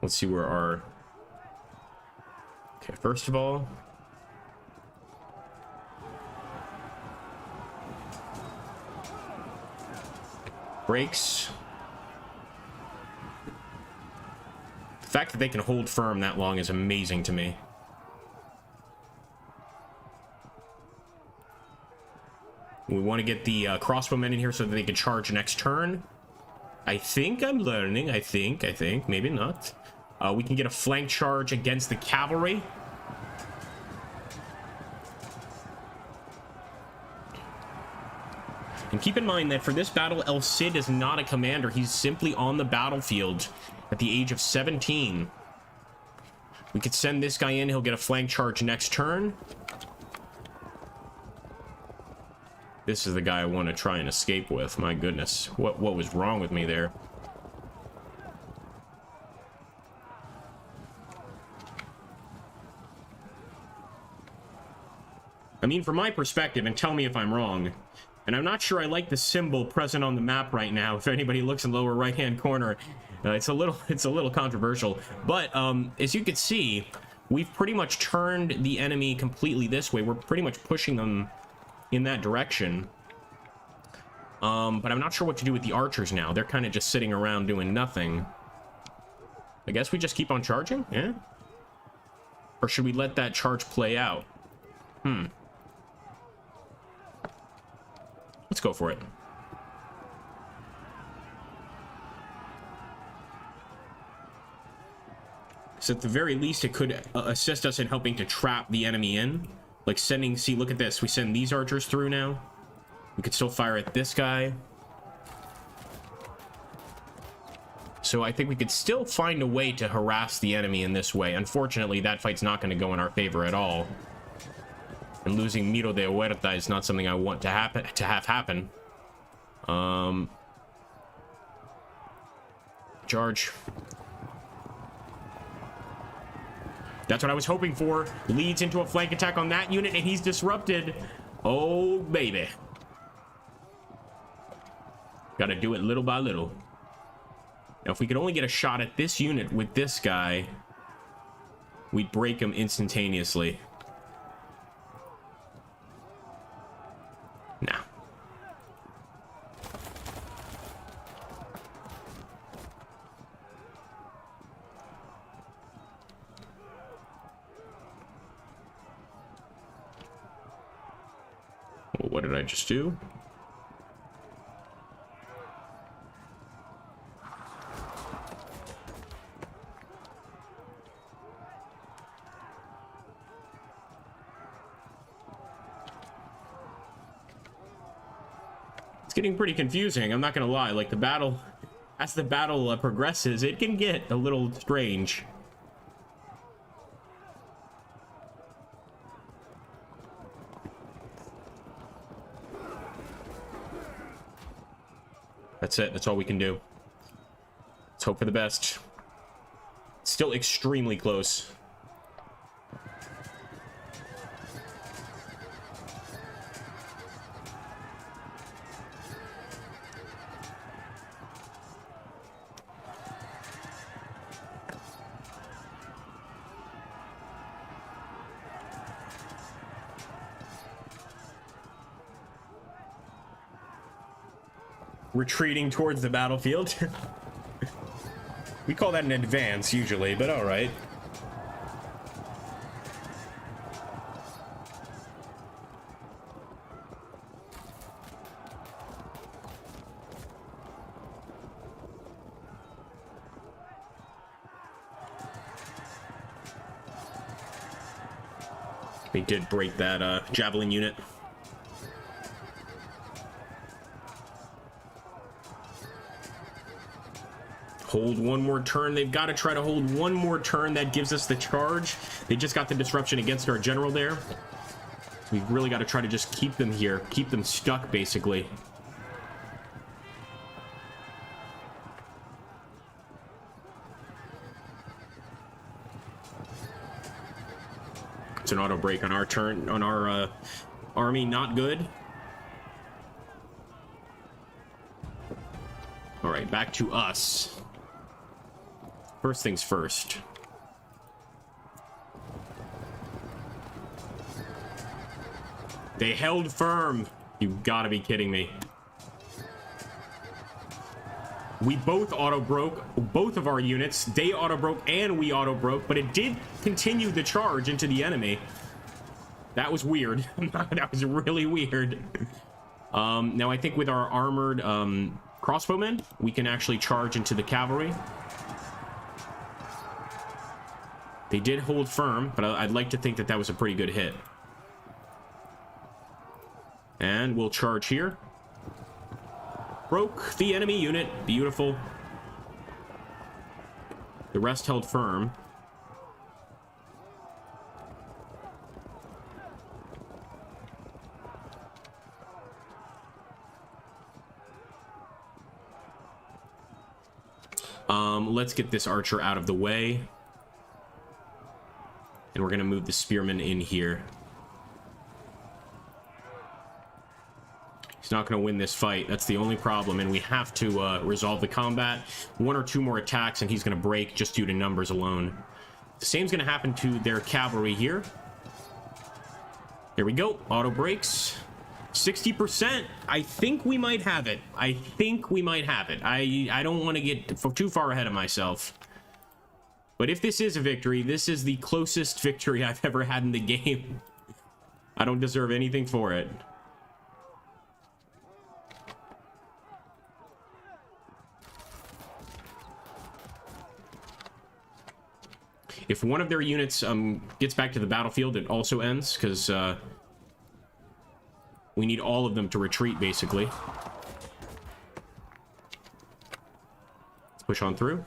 Let's see where our... Okay, first of all, breaks. The fact that they can hold firm that long is amazing to me. We want to get the crossbowmen in here so that they can charge next turn. I think I'm learning. I think. Maybe not. We can get a flank charge against the cavalry. And keep in mind that for this battle, El Cid is not a commander. He's simply on the battlefield at the age of 17. We could send this guy in. He'll get a flank charge next turn. This is the guy I want to try and escape with. My goodness. What was wrong with me there? I mean, from my perspective, and tell me if I'm wrong, and I'm not sure I like the symbol present on the map right now. If anybody looks in the lower right-hand corner, it's a little controversial. But as you can see, we've pretty much turned the enemy completely this way. We're pretty much pushing them in that direction. But I'm not sure what to do with the archers now. They're kind of just sitting around doing nothing. I guess we just keep on charging? Yeah? Or should we let that charge play out? Let's go for it. So at the very least, it could assist us in helping to trap the enemy in. Like sending, see, look at this. We send these archers through now. We could still fire at this guy. So I think we could still find a way to harass the enemy in this way. Unfortunately, that fight's not going to go in our favor at all. And losing Miro de Huerta is not something I want to have happen. Charge. That's what I was hoping for. Leads into a flank attack on that unit, and he's disrupted. Oh, baby. Gotta do it little by little. Now, if we could only get a shot at this unit with this guy, we'd break him instantaneously. Nah. Well, what did I just do? It's getting pretty confusing, I'm not gonna lie. Like, the battle, as the battle progresses, it can get a little strange. That's it, that's all we can do. Let's hope for the best. Still extremely close. Retreating towards the battlefield. We call that an advance usually, but all right. They did break that javelin unit. Hold one more turn. They've got to try to hold one more turn. That gives us the charge. They just got the disruption against our general there. We've really got to try to just keep them here. Keep them stuck, basically. It's an auto break on our turn, on our army. Not good. All right, back to us. First things first. They held firm. You gotta be kidding me. We both auto-broke both of our units. They auto-broke and we auto-broke, but it did continue the charge into the enemy. That was weird. That was really weird. Now I think with our armored crossbowmen, we can actually charge into the cavalry. They did hold firm, but I'd like to think that that was a pretty good hit. And we'll charge here. Broke the enemy unit. Beautiful. The rest held firm. Let's get this archer out of the way. And we're going to move the spearman in here. He's not going to win this fight. That's the only problem, and we have to resolve the combat. 1 or 2 more attacks, and he's going to break just due to numbers alone. The same's going to happen to their cavalry here. Here we go. Auto breaks. 60%. I think we might have it. I think we might have it. I don't want to get too far ahead of myself. But if this is a victory, this is the closest victory I've ever had in the game. I don't deserve anything for it. If one of their units gets back to the battlefield, it also ends, because we need all of them to retreat, basically. Let's push on through.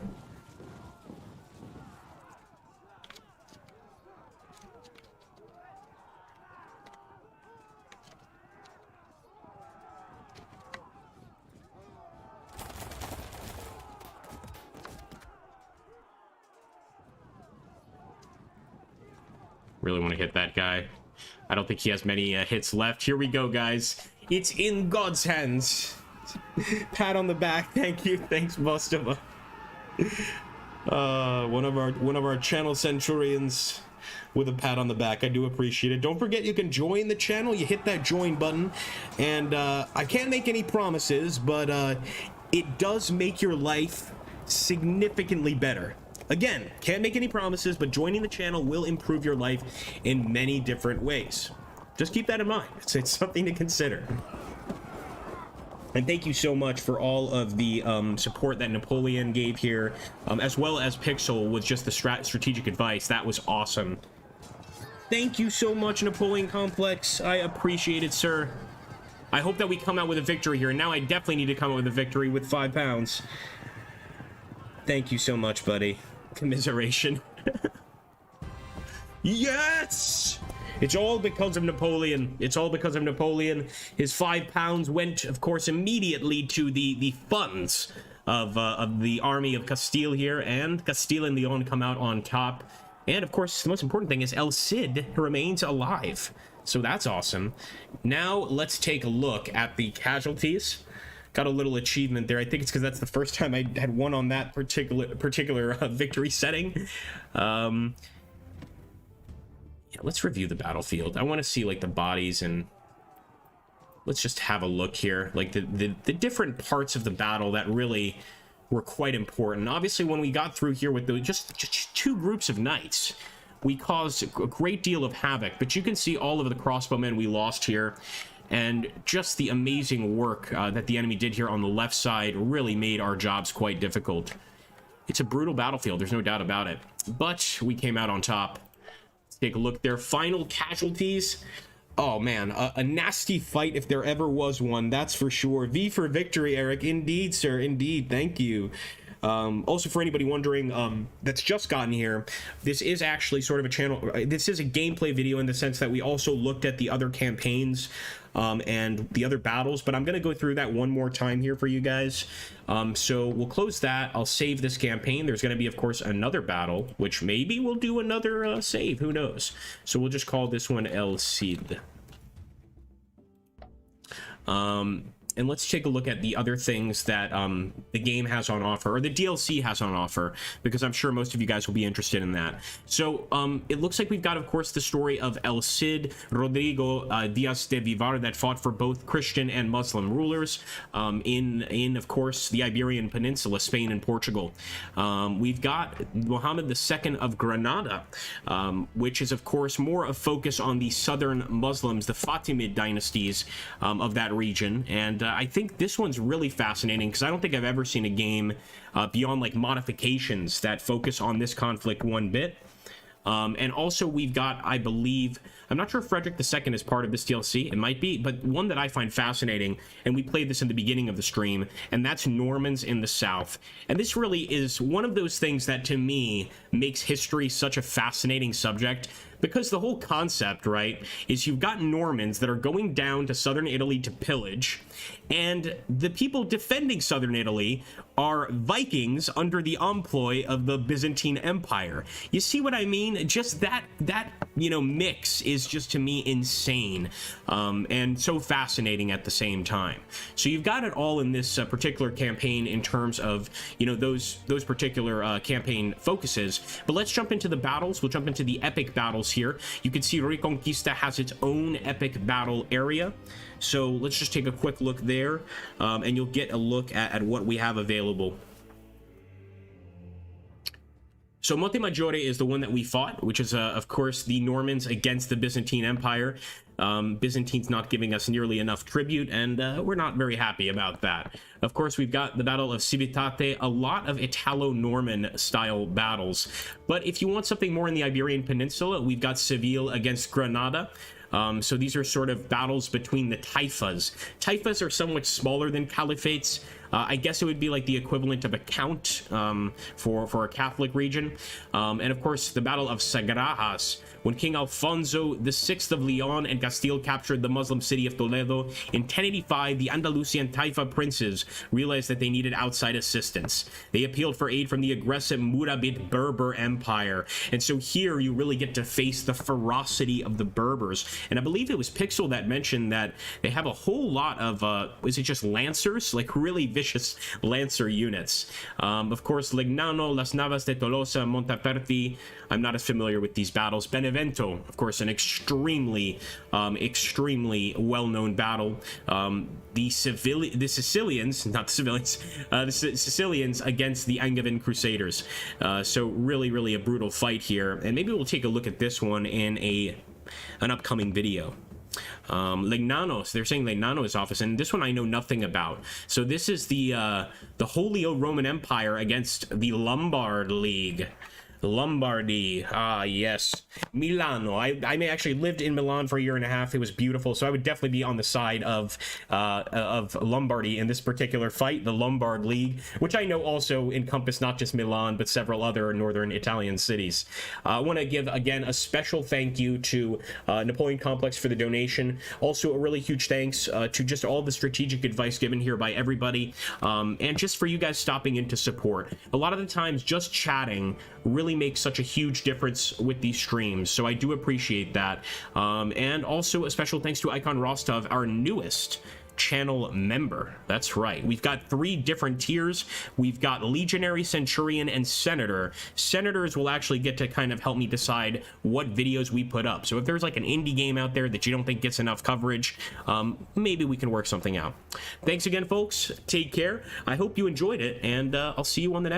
Really want to hit that guy. I don't think he has many hits left. Here we go, guys. It's in God's hands. Pat on the back. Thank you. Thanks, Bostova. One of our channel centurions with a pat on the back. I do appreciate it. Don't forget you can join the channel. You hit that join button, and I can't make any promises, but it does make your life significantly better. Again, can't make any promises, but joining the channel will improve your life in many different ways. Just keep that in mind. It's something to consider. And thank you so much for all of the support that Napoleon gave here, as well as Pixel with just the strategic advice. That was awesome. Thank you so much, Napoleon Complex. I appreciate it, sir. I hope that we come out with a victory here. And now I definitely need to come out with a victory with 5 pounds. Thank you so much, buddy. Commiseration. Yes! It's all because of Napoleon. It's all because of Napoleon. His 5 pounds went, of course, immediately to the funds of the army of Castile here, and Castile and Leon come out on top. And, of course, the most important thing is El Cid remains alive. So that's awesome. Now, let's take a look at the casualties. Got a little achievement there. I think it's because that's the first time I had won on that particular victory setting. Yeah, let's review the battlefield. I want to see like the bodies, and let's just have a look here. Like the different parts of the battle that really were quite important. Obviously, when we got through here with the just 2 groups of knights, we caused a great deal of havoc. But you can see all of the crossbowmen we lost here. And just the amazing work that the enemy did here on the left side really made our jobs quite difficult. It's a brutal battlefield, there's no doubt about it. But we came out on top. Let's take a look. Their final casualties. Oh, man, a nasty fight if there ever was one, that's for sure. V for victory, Eric. Indeed, sir, indeed. Thank you. Also, for anybody wondering that's just gotten here, this is actually sort of a channel. This is a gameplay video in the sense that we also looked at the other campaigns and the other battles, but I'm going to go through that one more time here for you guys. So we'll close that. I'll save this campaign. There's going to be, of course, another battle, which maybe we'll do another save. Who knows? So we'll just call this one El Cid. And let's take a look at the other things that the game has on offer, or the DLC has on offer, because I'm sure most of you guys will be interested in that. So it looks like we've got, of course, the story of El Cid, Rodrigo, Diaz de Vivar, that fought for both Christian and Muslim rulers in, of course, the Iberian Peninsula, Spain and Portugal. We've got Muhammad II of Granada, which is, of course, more a focus on the southern Muslims, the Fatimid dynasties of that region. And I think this one's really fascinating because I don't think I've ever seen a game beyond like modifications that focus on this conflict one bit. And also we've got, I believe, I'm not sure if Frederick II is part of this DLC. It might be, but one that I find fascinating, and we played this in the beginning of the stream, and that's Normans in the South. And this really is one of those things that, to me, makes history such a fascinating subject, Because the whole concept, right, is you've got Normans that are going down to southern Italy to pillage, and the people defending southern Italy are Vikings under the employ of the Byzantine Empire. You see what I mean? Just that mix is just, to me, insane, and so fascinating at the same time. So you've got it all in this particular campaign in terms of, those particular campaign focuses. But let's jump into the battles. We'll jump into the epic battles here. You can see Reconquista has its own epic battle area. So let's just take a quick look there, and you'll get a look at what we have available. So Monte Maggiore is the one that we fought, which is, of course, the Normans against the Byzantine Empire. Byzantine's not giving us nearly enough tribute, and we're not very happy about that. Of course, we've got the Battle of Civitate, a lot of Italo-Norman style battles. But if you want something more in the Iberian Peninsula, we've got Seville against Granada. So these are sort of battles between the taifas. Taifas are somewhat smaller than caliphates. I guess it would be like the equivalent of a count for a Catholic region. And of course, the Battle of Sagarajas, when King Alfonso VI of Leon and Castile captured the Muslim city of Toledo. In 1085, the Andalusian Taifa princes realized that they needed outside assistance. They appealed for aid from the aggressive Murabit Berber Empire. And so here you really get to face the ferocity of the Berbers. And I believe it was Pixel that mentioned that they have a whole lot of, is it just Lancers? Like really vicious Lancer units. Of course, Legnano, Las Navas de Tolosa, Monteperti. I'm not as familiar with these battles. Benevento, of course, an extremely well-known battle. The Sicilians, not the civilians, the Sicilians against the Angevin Crusaders. So really a brutal fight here. And maybe we'll take a look at this one in an upcoming video. Legnanos, they're saying Legnano is office, and this one I know nothing about. So this is the Holy Roman Empire against the Lombard League. Lombardy, yes. Milano. I may actually lived in Milan for a year and a half. It was beautiful, so I would definitely be on the side of Lombardy in this particular fight, the Lombard League, which I know also encompassed not just Milan, but several other northern Italian cities. I want to give, again, a special thank you to Napoleon Complex for the donation. Also, a really huge thanks to just all the strategic advice given here by everybody, and just for you guys stopping in to support. A lot of the times, just chatting really makes such a huge difference with these streams, so I do appreciate that. And also a special thanks to Icon Rostov, our newest channel member. That's right, we've got 3 different tiers. We've got Legionary, Centurion, and Senator. Senators will actually get to kind of help me decide what videos we put up. So if there's like an indie game out there that you don't think gets enough coverage, maybe we can work something out. Thanks again, folks. Take care. I hope you enjoyed it, and I'll see you on the next